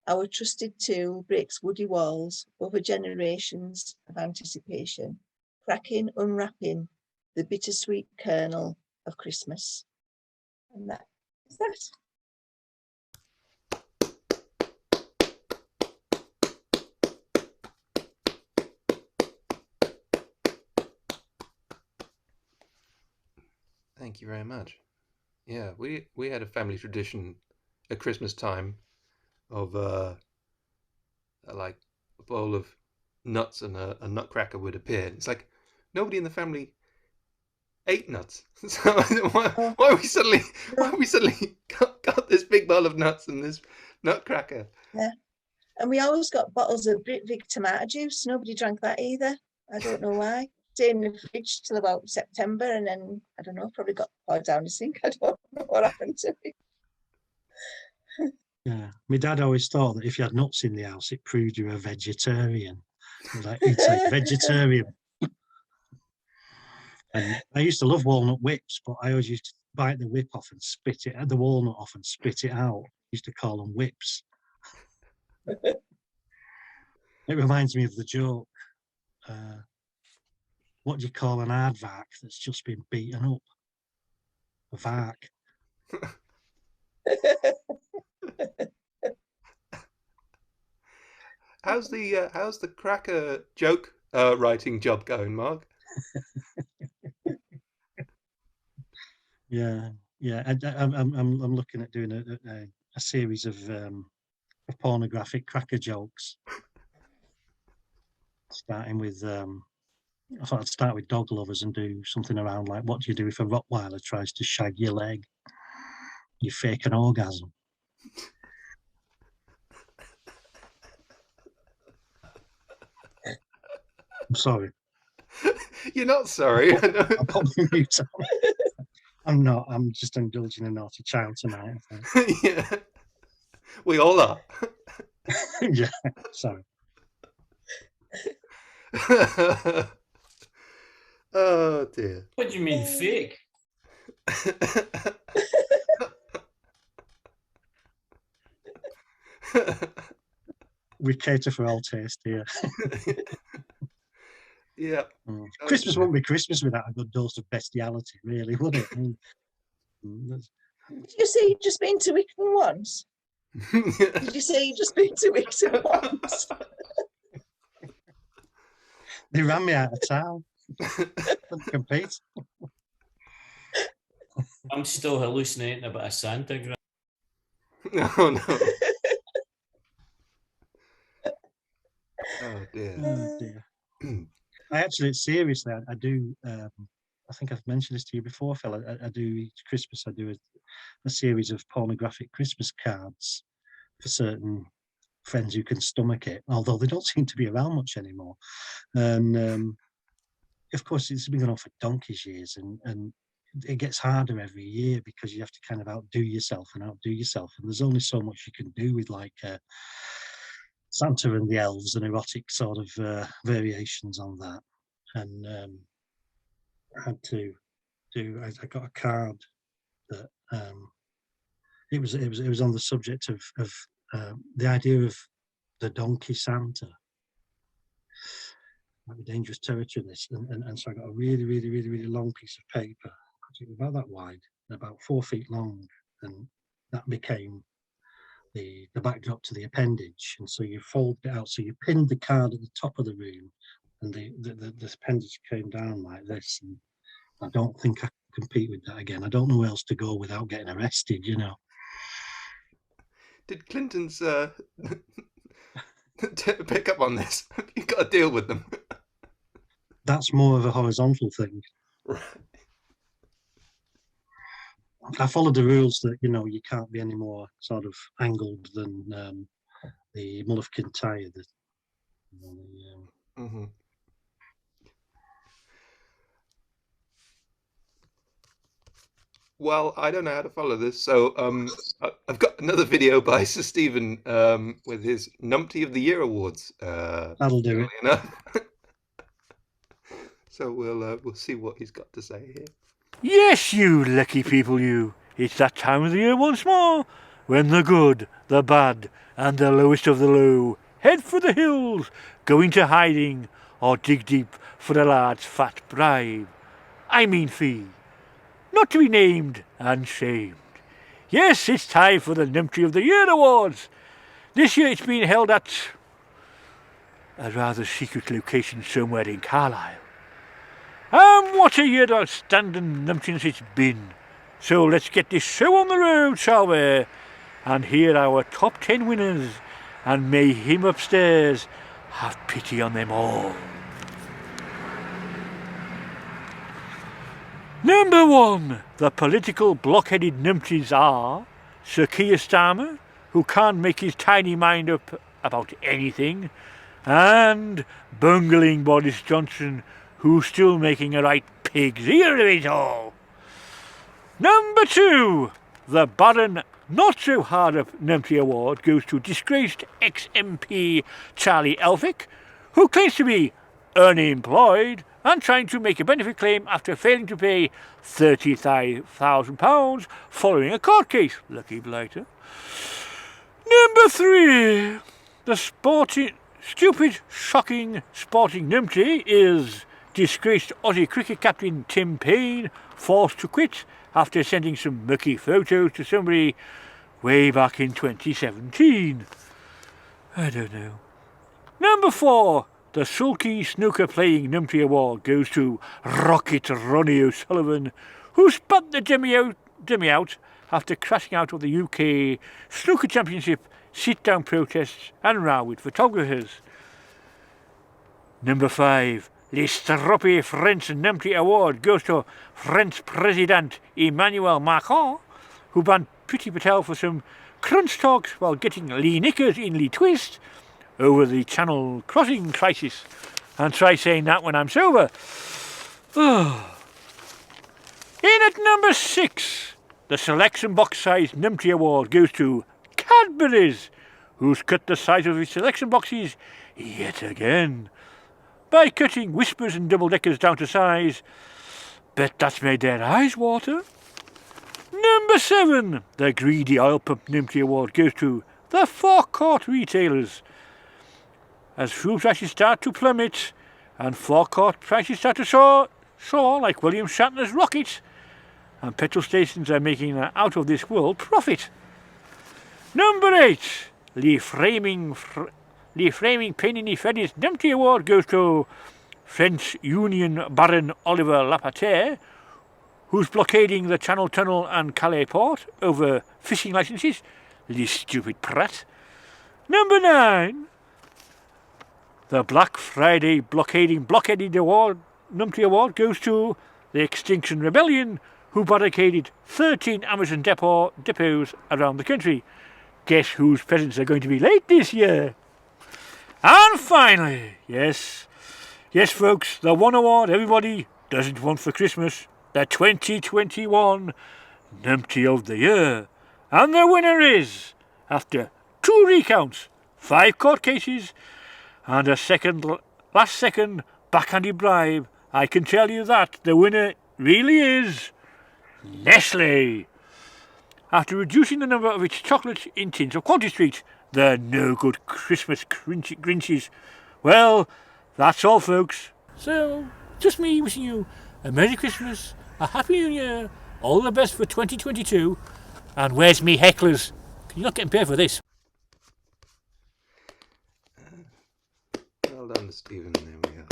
our trusted tool breaks woody walls over generations of anticipation, cracking, unwrapping the bittersweet kernel of Christmas. And that is that. Thank you very much. Yeah, we had a family tradition at Christmas time of like a bowl of nuts and a nutcracker would appear. It's like nobody in the family ate nuts. So why we suddenly got this big bowl of nuts and this nutcracker? Yeah, and we always got bottles of Britvic tomato juice. Nobody drank that either. I don't know why. Stayed in the fridge till about September, and then I don't know, probably got poured down the sink. I don't know what happened to it. Yeah, my dad always thought that if you had nuts in the house, it proved you were a vegetarian. He'd say vegetarian. And I used to love walnut whips, but I always used to bite the whip off and spit it, the walnut off and spit it out. I used to call them whips. It reminds me of the joke. what do you call an aardvark that's just been beaten up? A vark. How's the cracker joke writing job going, Mark? Yeah. I'm looking at doing a series of pornographic cracker jokes. Starting with, I thought I'd start with dog lovers and do something around like, what do you do if a Rottweiler tries to shag your leg? You fake an orgasm. I'm sorry. You're not sorry. I know. I'll put the mute on. I'm not. I'm just indulging a naughty child tonight, I think. Yeah. We all are. Yeah, sorry. Oh dear. What do you mean fake? We cater for all taste here. Yeah. Christmas wouldn't be Christmas without a good dose of bestiality, really, would it? I mean, Did you say you've just been to Wickham once? Did you say you've just been to Wickham once? They ran me out of town. Couldn't compete. I'm still hallucinating about a Santa Claus. Oh no. Oh dear. Oh, dear. I actually, seriously, I do. I think I've mentioned this to you before, Phil. I do each Christmas. I do a series of pornographic Christmas cards for certain friends who can stomach it, although they don't seem to be around much anymore. And of course, it's been going on for donkey's years, and it gets harder every year because you have to kind of outdo yourself. And there's only so much you can do with like Santa and the elves and erotic sort of variations on that. And I had to do. I got a card that it was on the subject of the idea of the donkey Santa. Might be dangerous territory, this, and so I got a really long piece of paper. It was about that wide, and about 4 feet long, and that became the backdrop to the appendage. And so you fold it out, so you pinned the card at the top of the room, and the appendage came down like this. And I don't think I can compete with that again. I don't know where else to go without getting arrested, you know. Did Clinton's pick up on this? You've got to deal with them. That's more of a horizontal thing. Right. I followed the rules that, you know, you can't be any more sort of angled than the Mulligan tyre. Mm-hmm. Well, I don't know how to follow this, so I've got another video by Sir Stephen with his Numpty of the Year awards. That'll do it. Enough. So we'll see what he's got to say here. Yes, you lucky people, you. It's that time of the year once more, when the good, the bad, and the lowest of the low head for the hills, go into hiding, or dig deep for a large fat bribe. I mean fee. Not to be named and shamed. Yes, it's time for the Numpty of the Year Awards. This year it's been held at a rather secret location somewhere in Carlisle. What a year of outstanding numptiness it's been. So let's get this show on the road, shall we? And hear our top 10 winners, and may him upstairs have pity on them all. Number 1, the political blockheaded numpties are Sir Keir Starmer, who can't make his tiny mind up about anything, and bungling Boris Johnson, who's still making a right pig's ear of it all. Number 2, the barren, not so hard up Numpty Award goes to disgraced ex-MP Charlie Elphick, who claims to be unemployed and trying to make a benefit claim after failing to pay £35,000 following a court case. Lucky blighter. Number 3, the stupid, shocking sporting numpty is Disgraced Aussie cricket captain Tim Payne forced to quit after sending some mucky photos to somebody way back in 2017. I don't know. Number 4. The sulky snooker playing Numpty Award goes to Rocket Ronnie O'Sullivan, who spat the dummy out after crashing out of the UK Snooker Championship sit-down protests and row with photographers. Number 5. Le Stroppé French Numpty Award goes to French President Emmanuel Macron, who banned Priti Patel for some crunch talks while getting Lee Knickers in Lee Twist over the Channel Crossing crisis. And try saying that when I'm sober. In at number 6, the selection box size Numpty Award goes to Cadbury's, who's cut the size of his selection boxes yet again by cutting Whispers and Double Deckers down to size. Bet that's made their eyes water. Number 7, the greedy oil pump Numpty Award goes to the forecourt retailers. As fuel prices start to plummet and forecourt prices start to soar like William Shatner's rocket, and petrol stations are making an out-of-this-world profit. Number 8, Lee Framing Penny Freddy's Numpty Award goes to French Union Baron Oliver Lapater, who's blockading the Channel Tunnel and Calais Port over fishing licences. Lee stupid prat. Number 9, the Black Friday blockading award, Numpty Award goes to the Extinction Rebellion, who barricaded 13 Amazon depots around the country. Guess whose presents are going to be late this year? And finally, yes folks, the one award everybody doesn't want for Christmas, the 2021 Numpty of the Year. And the winner is, after 2 recounts, 5 court cases, and a last second backhanded bribe, I can tell you that the winner really is Nestle. After reducing the number of its chocolates in tins of Quantity Street, the no-good Christmas Grinches. Well, that's all, folks. So, just me wishing you a Merry Christmas, a Happy New Year, all the best for 2022, and where's me hecklers? You're not getting paid for this. Well done, Stephen. There we are.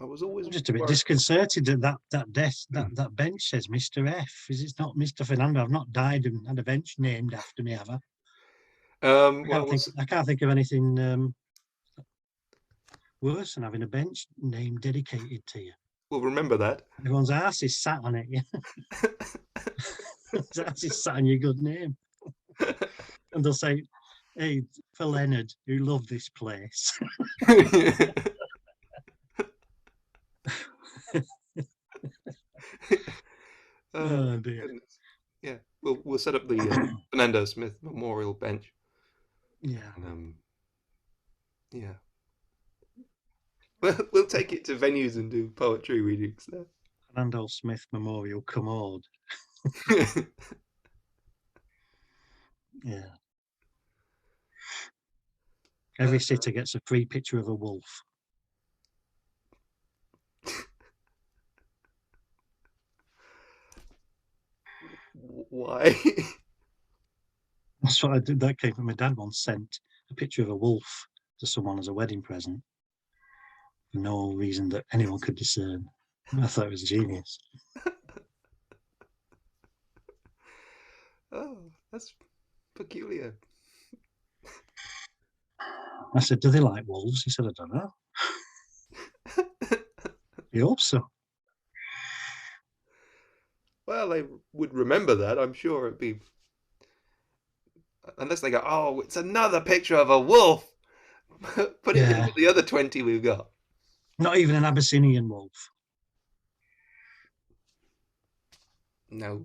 I was always I'm just a bit disconcerted that that bench says Mr. F. Is it not Mr. Fernando? I've not died and had a bench named after me, have I? I can't think of anything worse than having a bench name dedicated to you. We'll remember that. Everyone's arse is sat on it, yeah. Everyone's arse is sat on your good name. And they'll say, hey, for Leonard, who loved this place. Oh dear. Goodness. Yeah, we'll set up the Fernando Smith Memorial Bench. Yeah. And, yeah. We'll take it to venues and do poetry readings there. Fernando Smith Memorial Commode. Yeah. Every sitter gets a free picture of a wolf. Why? That's what I did. That came from my dad once sent a picture of a wolf to someone as a wedding present for no reason that anyone could discern. I thought it was genius. Oh, that's peculiar. I said, do they like wolves? He said, I don't know. I hope so. Well, they would remember that. I'm sure it'd be... Unless they go, oh, it's another picture of a wolf. Put it in with the other 20 we've got. Not even an Abyssinian wolf. No.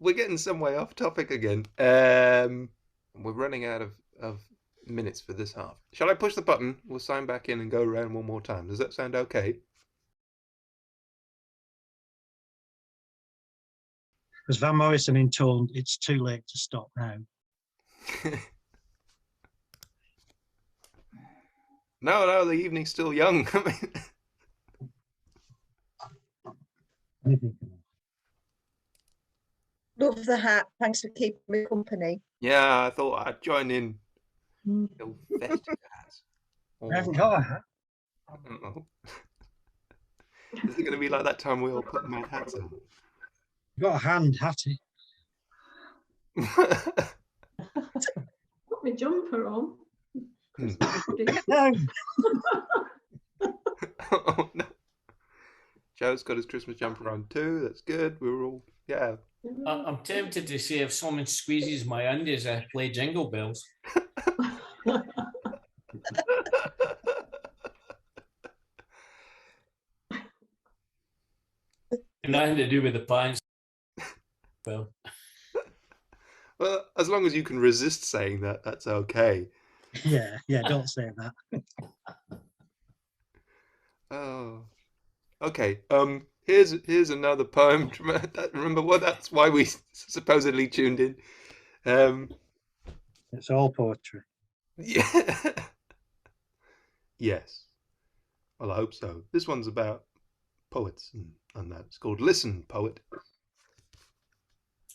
We're getting some way off topic again. We're running out of minutes for this half. Shall I push the button? We'll sign back in and go around one more time. Does that sound okay? As Van Morrison intoned, it's too late to stop now. No, the evening's still young. I mean, Anything can Love the hat. Thanks for keeping me company. yeah, I thought I'd join in. Mm. Little festive hats. I haven't got a hat. Uh-oh. Is it going to be like that time we all put mad hats on? I've got a hand hattie. Put my jumper on. Christmas pudding. No. Oh, no. Joe's got his Christmas jumper on too. That's good. We're all, yeah. I'm tempted to say if someone squeezes my undies, I play Jingle Bells. Nothing to do with the pants. Well, Well, as long as you can resist saying that, that's okay. Yeah, don't say that. Oh, okay. Here's another poem. Remember what? That's why we supposedly tuned in. It's all poetry. Yeah. Yes. Well, I hope so. This one's about poets and that. It's called "Listen, Poet,"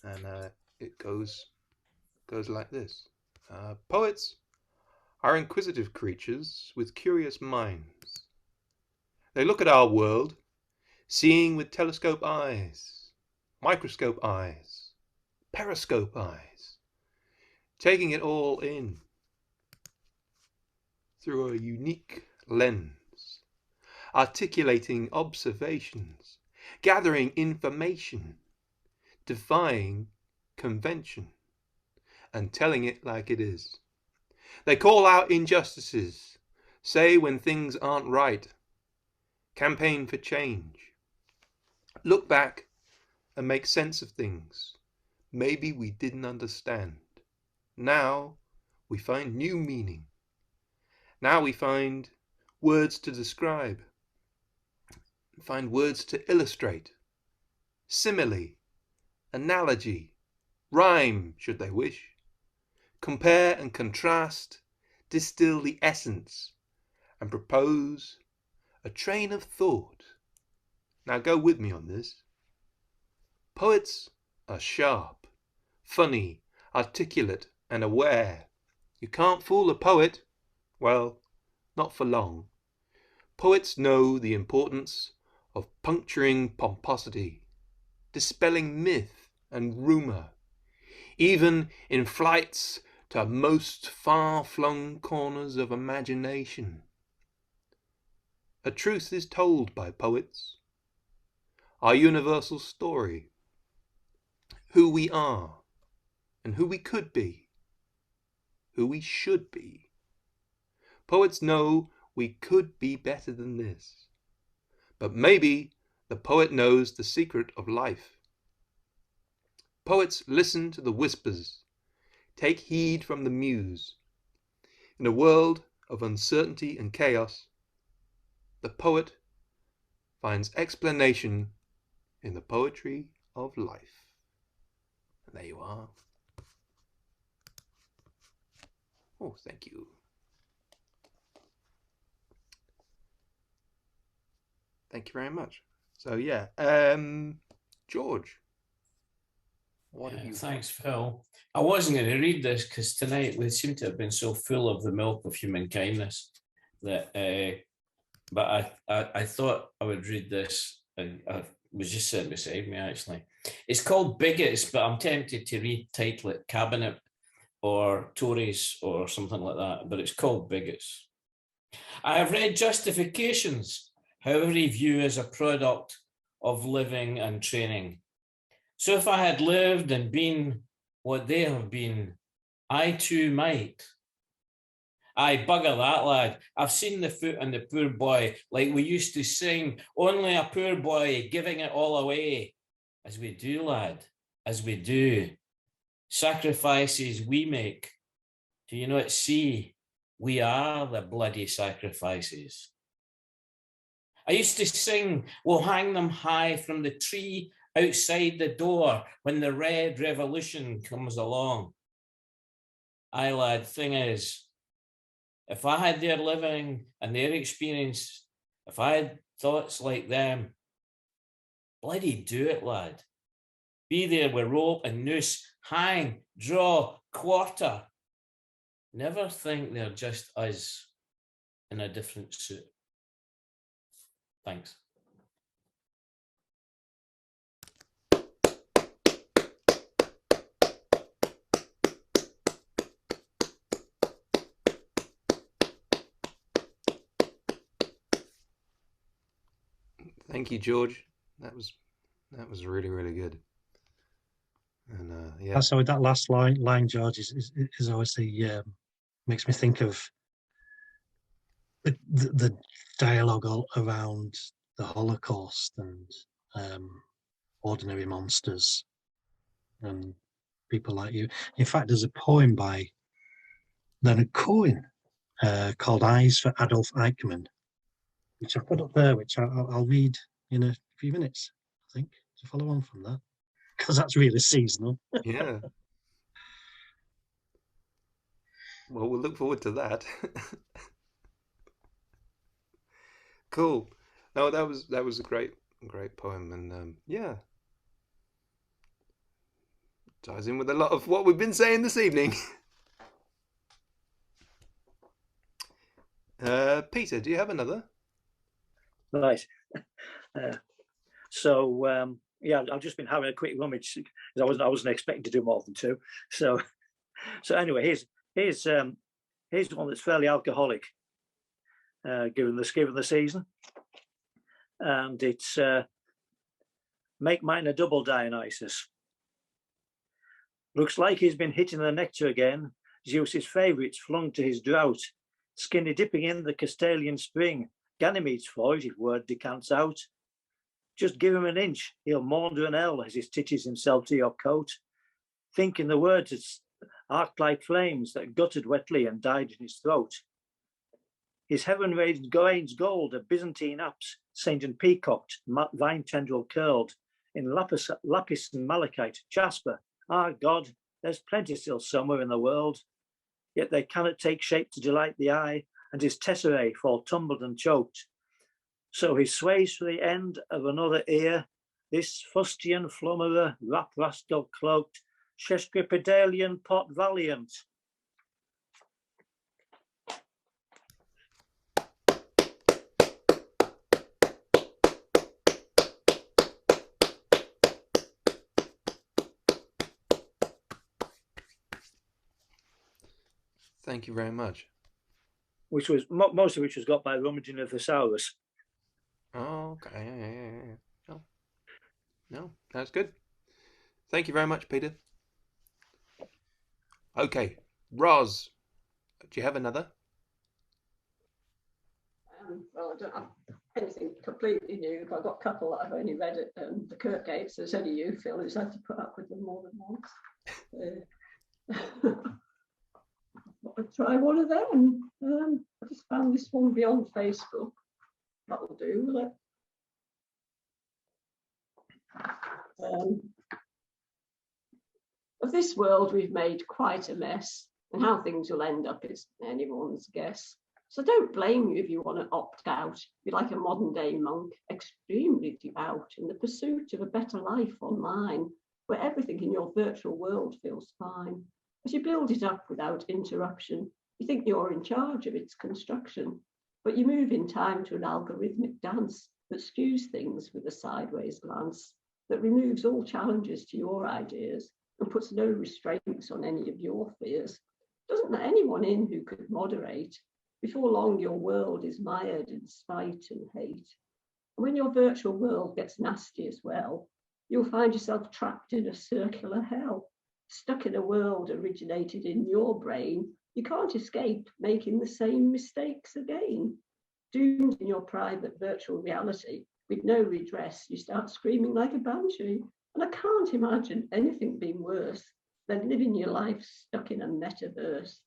and it goes like this. Poets are inquisitive creatures with curious minds. They look at our world, seeing with telescope eyes, microscope eyes, periscope eyes, taking it all in through a unique lens, articulating observations, gathering information, defying convention, and telling it like it is. They call out injustices, say when things aren't right, campaign for change, look back and make sense of things maybe we didn't understand. Now we find new meaning. Now we find words to describe, find words to illustrate, simile, analogy, rhyme, should they wish, compare and contrast, distill the essence, and propose a train of thought. Now go with me on this. Poets are sharp, funny, articulate, and aware. You can't fool a poet. Well, not for long. Poets know the importance of puncturing pomposity, dispelling myth and rumour, even in flights to most far-flung corners of imagination. A truth is told by poets, our universal story, who we are and who we could be, who we should be. Poets know we could be better than this, but maybe the poet knows the secret of life. Poets listen to the whispers, take heed from the muse. In a world of uncertainty and chaos, the poet finds explanation in the poetry of life. And there you are. Oh, thank you. Thank you very much. So yeah, George, what have you? Thanks, Phil. I wasn't going to read this because tonight we seem to have been so full of the milk of human kindness that, but I thought I would read this. I was just sitting beside me actually. It's called Bigots, but I'm tempted to retitle it Cabinet or Tories or something like that. But it's called Bigots. I have read justifications, how every view is a product of living and training. So if I had lived and been what they have been, I too might. Aye, bugger that, lad. I've seen the foot on the poor boy, like we used to sing, only a poor boy giving it all away. As we do, lad, as we do. Sacrifices we make. Do you not see? We are the bloody sacrifices. I used to sing, we'll hang them high from the tree outside the door when the red revolution comes along. Aye, lad, thing is, if I had their living and their experience, if I had thoughts like them, bloody do it, lad. Be there with rope and noose, hang, draw, quarter. Never think they're just us in a different suit. Thanks. Thank you, George. That was really, really good. And yeah. So with that last line, George, is obviously makes me think of the dialogue around the Holocaust and ordinary monsters and people like you. In fact, there's a poem by Leonard Cohen called "Eyes for Adolf Eichmann," which I've put up there, which I'll read in a few minutes, I think, to follow on from that, because that's really seasonal. Yeah. Well, we'll look forward to that. Cool. No, that was a great poem, and yeah, ties in with a lot of what we've been saying this evening. Peter, do you have another? Right. So yeah, I've just been having a quick rummage because I wasn't expecting to do more than two. So anyway, here's one that's fairly alcoholic, given the season, and it's make mine a double Dionysus. Looks like he's been hitting the nectar again. Zeus's favourites flung to his drought. Skinny dipping in the Castalian spring. Ganymede's for it if word decants out. Just give him an inch, he'll maunder an ell as he stitches himself to your coat. Thinking the words that arced like flames that guttered wetly and died in his throat. His heaven-raised grains gold of Byzantine apse, Saint and peacocked, vine tendril curled, in lapis and malachite, jasper. Ah, God, there's plenty still somewhere in the world. Yet they cannot take shape to delight the eye, and his tesserae fall tumbled and choked. So he sways for the end of another ear, this fustian flummerer, rap rascal cloaked, Shesquipedalian pot valiant. Thank you very much. Which was most of which was got by rummaging a thesaurus. Oh, okay. Yeah. No, that's good. Thank you very much, Peter. Okay, Roz, do you have another? Well, I don't have anything completely new, but I've got a couple that I've only read at the Kirk Gates. So it's only you, Phil, who's had to put up with them more than once. I'll try one of them. I just found this one beyond Facebook. That'll do, will it? Of this world, we've made quite a mess, and how things will end up is anyone's guess. So don't blame you if you want to opt out. Be like a modern day monk, extremely devout in the pursuit of a better life online, where everything in your virtual world feels fine. As you build it up without interruption, you think you're in charge of its construction, but you move in time to an algorithmic dance that skews things with a sideways glance, that removes all challenges to your ideas and puts no restraints on any of your fears. Doesn't let anyone in who could moderate. Before long, your world is mired in spite and hate. And when your virtual world gets nasty as well, you'll find yourself trapped in a circular hell. Stuck in a world originated in your brain, you can't escape making the same mistakes again. Doomed in your private virtual reality, with no redress, you start screaming like a banshee. And I can't imagine anything being worse than living your life stuck in a metaverse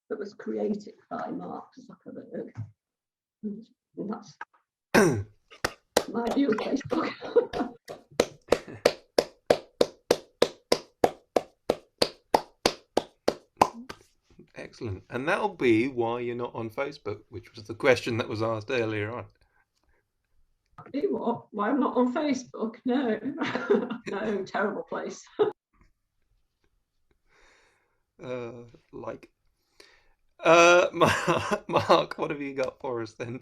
that was created by Mark Zuckerberg. And that's my view of Facebook. Excellent. And that'll be why you're not on Facebook, which was the question that was asked earlier on. What? Why I'm not on Facebook? No, no, terrible place. Mark, what have you got for us then?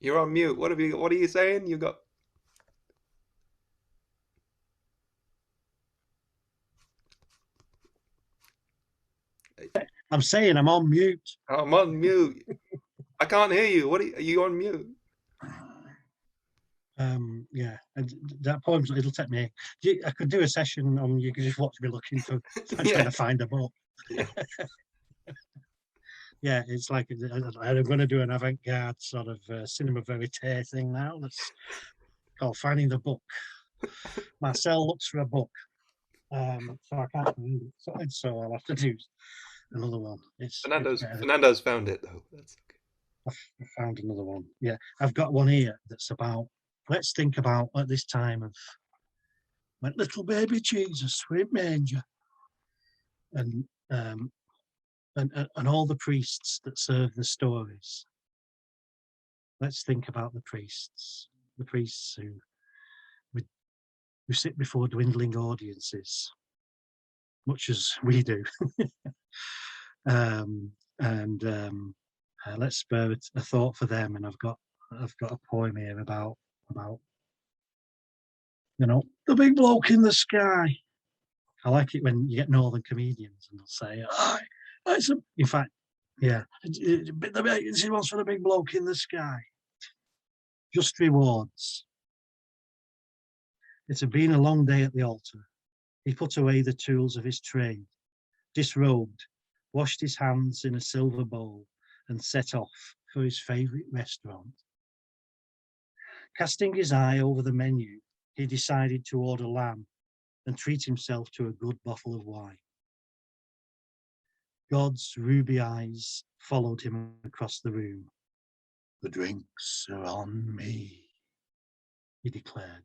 You're on mute. What are you saying? You got. I'm saying I'm on mute. I'm on mute. I can't hear you. Are you on mute? Yeah, and that poem, it'll take me. I could do a session on, you could just watch me looking for trying to find a book. Yeah. Yeah, it's like I'm going to do an avant-garde sort of cinema verite thing now. That's called Finding the Book. Marcel looks for a book, so I can't find it. So I'll have to do another one. Fernando's found it though. That's okay. I found another one. Yeah, I've got one here that's about. Let's think about at this time of when little baby Jesus were in manger, and all the priests that serve the stories. Let's think about the priests who sit before dwindling audiences, much as we do. Let's spare a thought for them, and I've got a poem here about the big bloke in the sky. I like it when you get northern comedians and they'll say, in fact, yeah, he wants for the big bloke in the sky. Just rewards. It had been a long day at the altar. He put away the tools of his trade, disrobed, washed his hands in a silver bowl, and set off for his favourite restaurant. Casting his eye over the menu, he decided to order lamb and treat himself to a good bottle of wine. God's ruby eyes followed him across the room. The drinks are on me, he declared,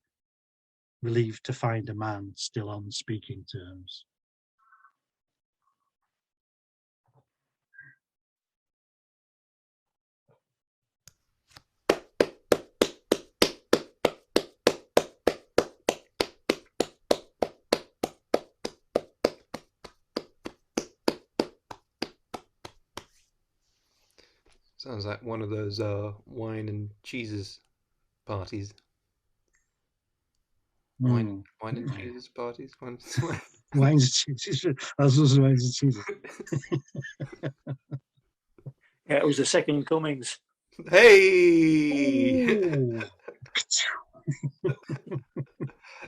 relieved to find a man still on speaking terms. Sounds like one of those wine and cheeses parties. Wine and cheeses parties. Wines and cheeses. That's also wines and cheeses. Yeah, it was the second comings. Hey!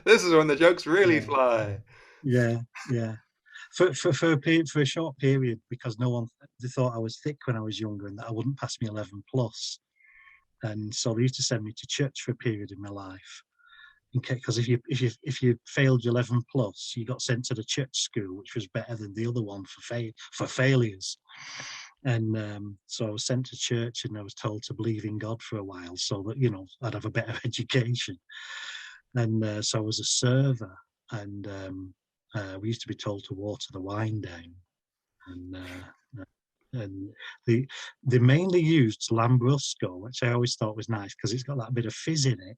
This is when the jokes really fly. Yeah. For a short period, because they thought I was thick when I was younger and that I wouldn't pass me 11 plus, and so they used to send me to church for a period in my life. Because if you failed your 11 plus, you got sent to the church school, which was better than the other one for failures. And so I was sent to church, and I was told to believe in God for a while, so that I'd have a better education. And so I was a server, and we used to be told to water the wine down, and they mainly used Lambrusco, which I always thought was nice because it's got that bit of fizz in it.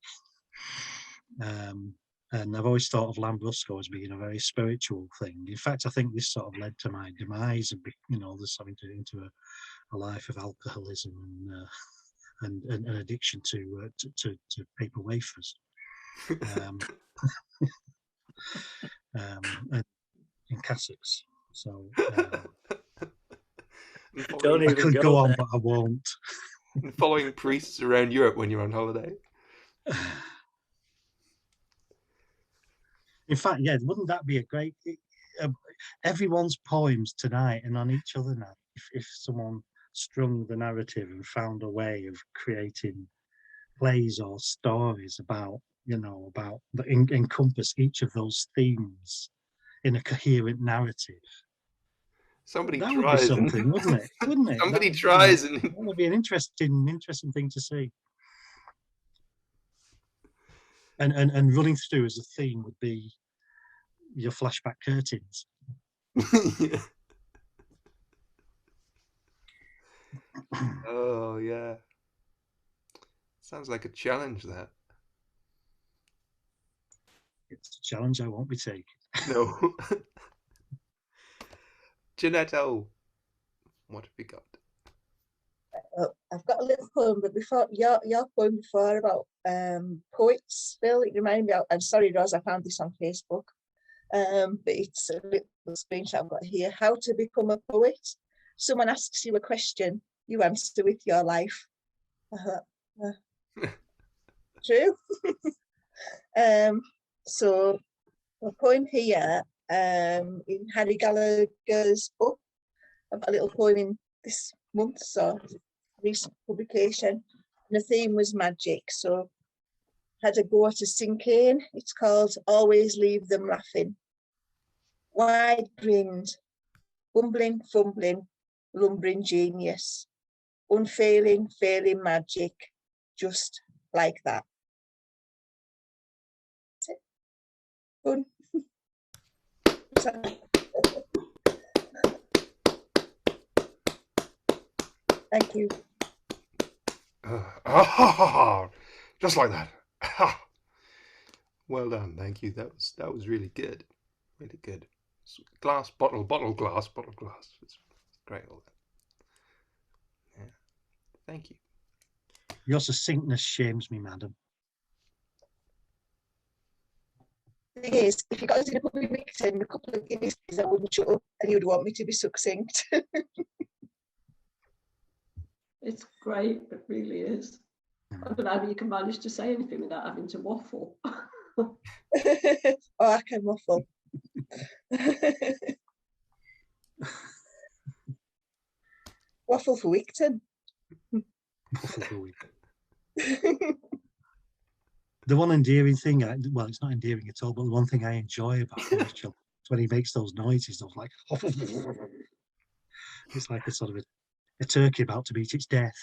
And I've always thought of Lambrusco as being a very spiritual thing. In fact, I think this sort of led to my demise, this having to into a life of alcoholism and an addiction to paper wafers. In cassocks. So I could go on, but I won't. Following priests around Europe when you're on holiday. In fact, yeah, wouldn't that be a great? Everyone's poems tonight and on each other now. If someone strung the narrative and found a way of creating plays or stories about that encompass each of those themes in a coherent narrative. Somebody that tries, would be something, wouldn't it? Wouldn't it? Somebody tries, and that would be an interesting thing to see. And running through as a theme would be your flashback curtains. Yeah. Oh yeah. Sounds like a challenge, that. It's a challenge I won't be taking. No. Janetto, what have you got? I've got a little poem, but before your poem before about poets, Phil, it reminded me of, I'm sorry, Ros, I found this on Facebook. But it's a little screenshot I've got here. How to become a poet. Someone asks you a question, you answer with your life. True. So a poem here, in Harry Gallagher's book. I've got a little poem in this month's or recent publication, and the theme was magic. So had a go at a sink in. It's called Always Leave Them Laughing. Wide grinned, bumbling, fumbling, lumbering genius, unfailing, failing magic, just like that. That's it. Fun. Thank you. Just like that. Well done, thank you. That was really good, really good. Glass, bottle, glass, bottle, glass. It's great, all that. Yeah, thank you. Your succinctness shames me, madam. The thing is, if you got us in a public meeting, a couple of Guinness, I wouldn't shut up, and you'd want me to be succinct. It's great, it really is. I don't know how you can manage to say anything without having to waffle. Oh, I can waffle. Waffle for Wigton. Waffle for Wigton. The one endearing thing, well, it's not endearing at all, but the one thing I enjoy about Rachel is when he makes those noises of like, it's like a sort of a turkey about to meet its death.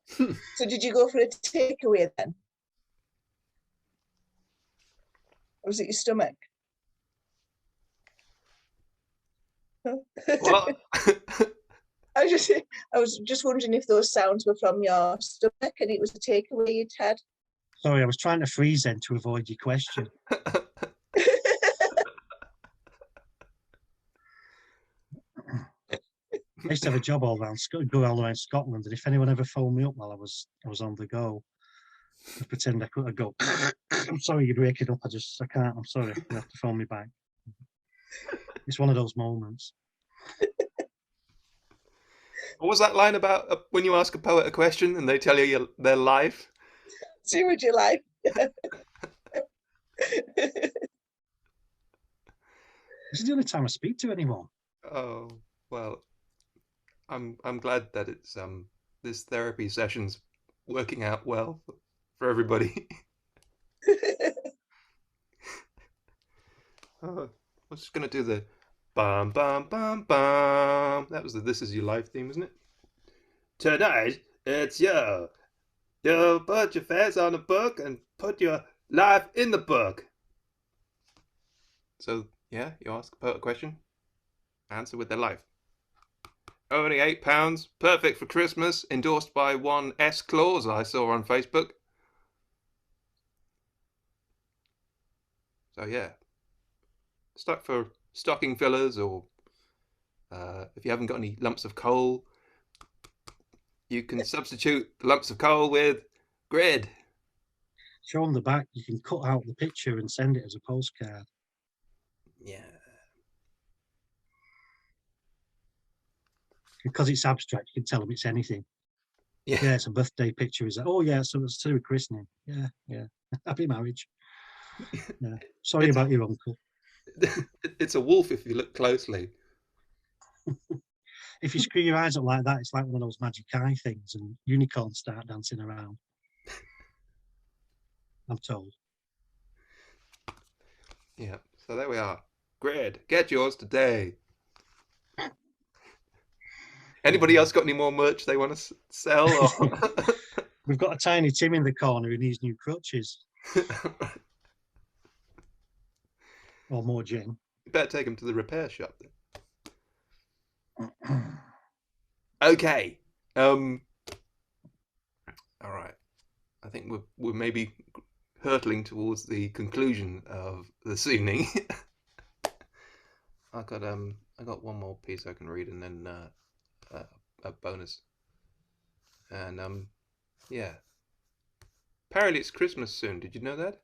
So did you go for a takeaway then? Or was it your stomach? What? I was just wondering if those sounds were from your stomach and it was a takeaway you'd had. Sorry, I was trying to freeze then to avoid your question. I used to have a job all around Scotland, and if anyone ever phoned me up while I was on the go, I'd pretend I'd go, I'm sorry, you're waking up. I can't. I'm sorry. You have to phone me back. It's one of those moments. What was that line about when you ask a poet a question and they tell you their life? See what you like. This is the only time I speak to anyone. Oh well, I'm glad that it's this therapy session's working out well for everybody. I was just gonna do the bam bam bam bam. That was the This Is Your Life theme, isn't it? Tonight it's you put your face on the book and put your life in the book. So yeah, you ask a poet a question, answer with their life. Only £8, perfect for Christmas, endorsed by one S Claus I saw on Facebook. So yeah, stuck for stocking fillers, or if you haven't got any lumps of coal, you can substitute the lumps of coal with grid. Show them the back. You can cut out the picture and send it as a postcard. Yeah. Because it's abstract, you can tell them it's anything. Yeah. Yeah, it's a birthday picture. Is that? Oh yeah, so it's to do with christening. Yeah, yeah. Happy marriage. Yeah. Sorry about your uncle. It's a wolf if you look closely. If you screw your eyes up like that, it's like one of those magic eye things, and unicorns start dancing around. I'm told. Yeah. So there we are. Grid. Get yours today. Anybody else got any more merch they want to sell? Or? We've got a tiny Tim in the corner who needs new crutches. Or more gin. You better take him to the repair shop then. Okay. All right. I think we're maybe hurtling towards the conclusion of this evening. I got one more piece I can read, and then a bonus. And yeah. Apparently it's Christmas soon. Did you know that?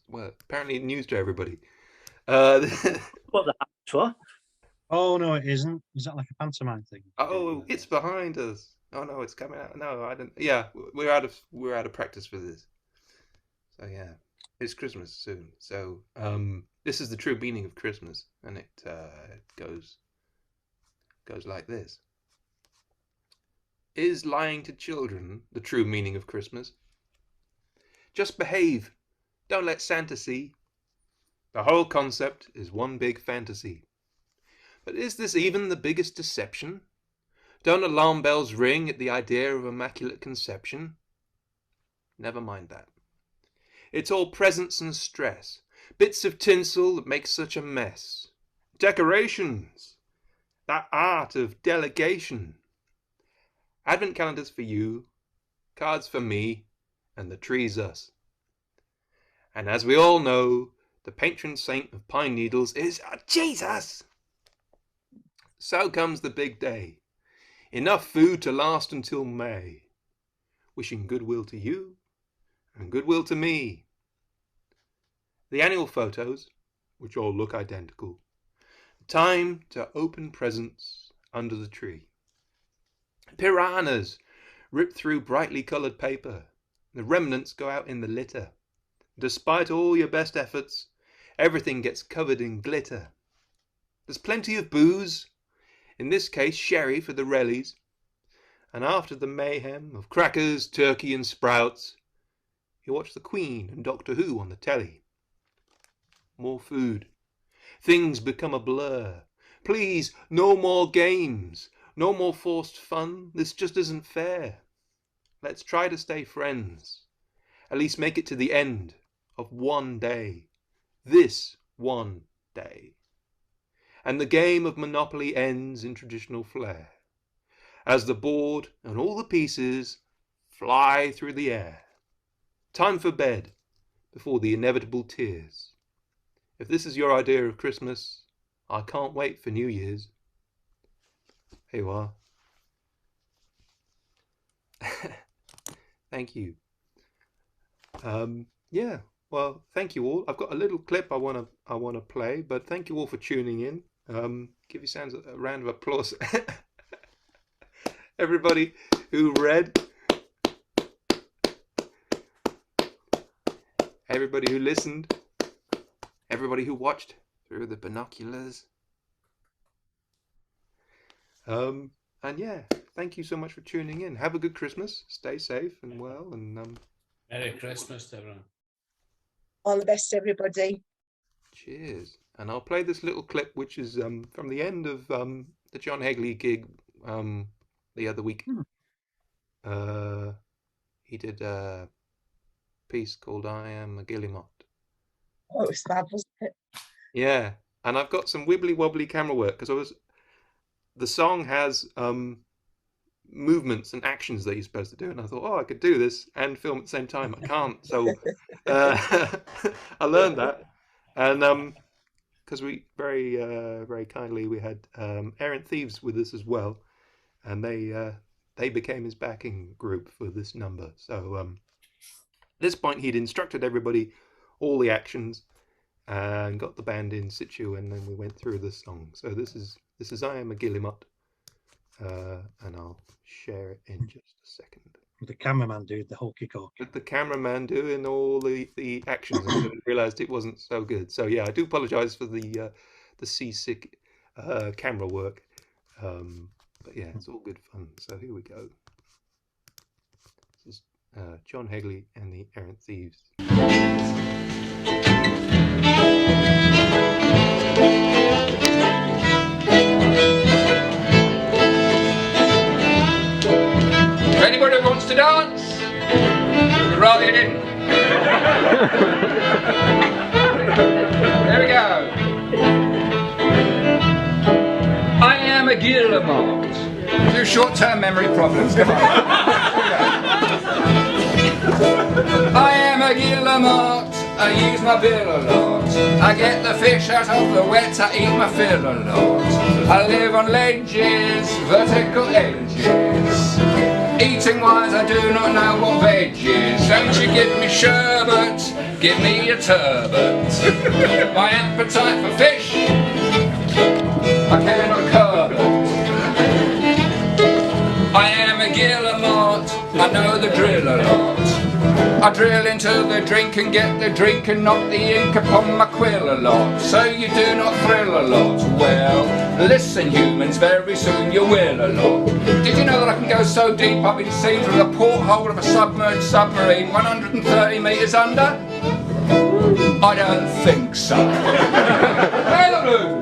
Well, apparently news to everybody. What the heck's what? Oh no, it isn't. Is that like a pantomime thing? Oh, it's behind us. Oh no, it's coming out. No, I don't. Yeah, we're out of practice for this. So yeah, it's Christmas soon. So this is the true meaning of Christmas, and it goes like this. Is lying to children the true meaning of Christmas? Just behave. Don't let Santa see. The whole concept is one big fantasy. But is this even the biggest deception? Don't alarm bells ring at the idea of immaculate conception? Never mind that. It's all presents and stress, bits of tinsel that make such a mess. Decorations, that art of delegation. Advent calendars for you, cards for me, and the tree's us. And as we all know, the patron saint of pine needles is Jesus! So comes the big day. Enough food to last until May. Wishing goodwill to you and goodwill to me. The annual photos, which all look identical. Time to open presents under the tree. Piranhas rip through brightly coloured paper. The remnants go out in the litter. Despite all your best efforts, everything gets covered in glitter. There's plenty of booze, in this case sherry for the rellies, and after the mayhem of crackers, turkey and sprouts, you watch the Queen and Doctor Who on the telly. More food. Things become a blur. Please, no more games. No more forced fun. This just isn't fair. Let's try to stay friends. At least make it to the end of one day. This one day. And the game of Monopoly ends in traditional flair, as the board and all the pieces fly through the air. Time for bed before the inevitable tears. If this is your idea of Christmas, I can't wait for New Year's. Here you are. Thank you. Yeah, well, thank you all. I've got a little clip I wanna play, but thank you all for tuning in. Give yourselves a round of applause. Everybody who read, everybody who listened, everybody who watched through the binoculars. And yeah, thank you so much for tuning in. Have a good Christmas. Stay safe and well. And Merry Christmas to everyone. All the best, everybody. cheers. And I'll play this little clip, which is from the end of the John Hegley gig the other week. He did a piece called "I Am a Guillemot." Oh, it was fab, wasn't it? Yeah, and I've got some wibbly wobbly camera work because the song has movements and actions that you're supposed to do, and I thought, oh, I could do this and film at the same time. I can't, so I learned that, and because we very kindly we had Errant Thieves with us as well, and they became his backing group for this number. So at this point he'd instructed everybody all the actions and got the band in situ, and then we went through the song. So this is I Am a Guillemot, and I'll share it in just a second. The cameraman doing the hokey cokey. With the cameraman doing all the actions, and I realised it wasn't so good. So yeah, I do apologise for the seasick camera work, but yeah, it's all good fun. So here we go. This is John Hegley and the Errant Thieves. If anybody wants to dance, you can rather get in. There we go. I am a Guillemot. Do short-term memory problems, come on. I am a Guillemot. I use my bill a lot. I get the fish out of the wet, I eat my fill a lot. I live on ledges, vertical edges. Eating wise, I do not know what veg is. Don't you give me sherbet, give me a turbot. My appetite for fish, I cannot curb it. I am a Guillemot, I know the drill a lot. I drill into the drink and get the drink and knock the ink upon my quill a lot. So you do not thrill a lot. Well, listen humans, very soon you will a lot. Did you know that I can go so deep I've been seen through the porthole of a submerged submarine 130 metres under? I don't think so. Play the blues!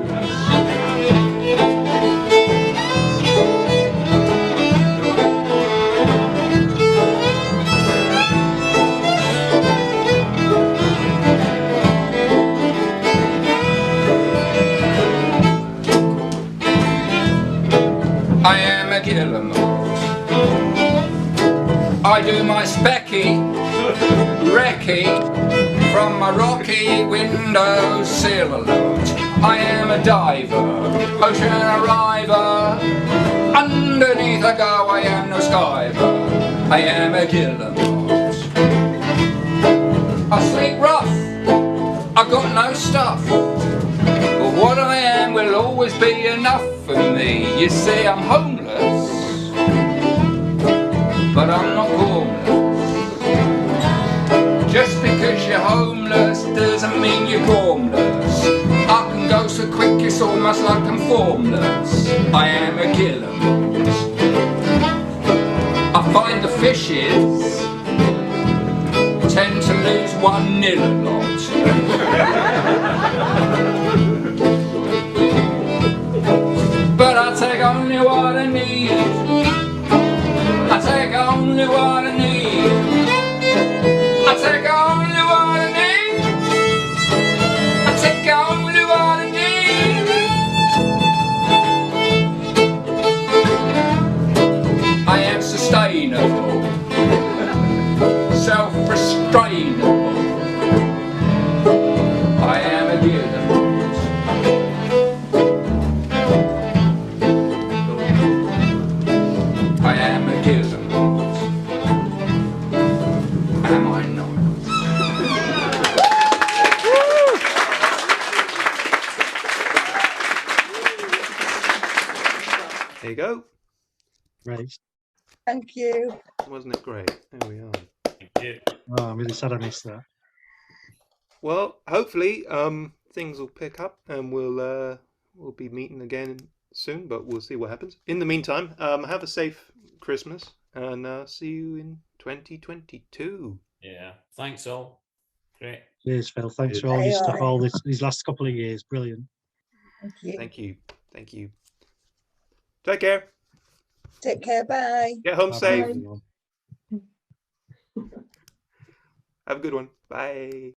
I am a Guillemot. I do my specky, recce, from my rocky window sill a lot. I am a diver, ocean arriver. Underneath I go, I am no skiver. I am a Guillemot. I sleep rough, I've got no stuff. But what I am will always be enough for me. You see, I'm homeless, but I'm not homeless. Just because you're homeless doesn't mean you're gormless. I can go so quick it's almost like I'm formless. I am a Guillemot. I find the fishes tend to lose 1-0 a lot. But I take only what I need. I take only what I need. I take only what I need. I take only what I need. I am sustainable, self-restrainable. I am a Guillemot. I am a Guillemot. Am I not? There you go. Right. Thank you. Wasn't it great? There we are. Thank you. Oh, I'm really sad I missed that. Well, hopefully, things will pick up and we'll be meeting again soon, but we'll see what happens. In the meantime, have a safe Christmas and see you in 2022. Yeah. Thanks all. Great. Cheers, Phil. Thanks for all Aye, your stuff aye. these last couple of years. Brilliant. Thank you. Thank you. Thank you. Take care. Take care. Bye. Get home Bye-bye, safe. everyone. Have a good one. Bye.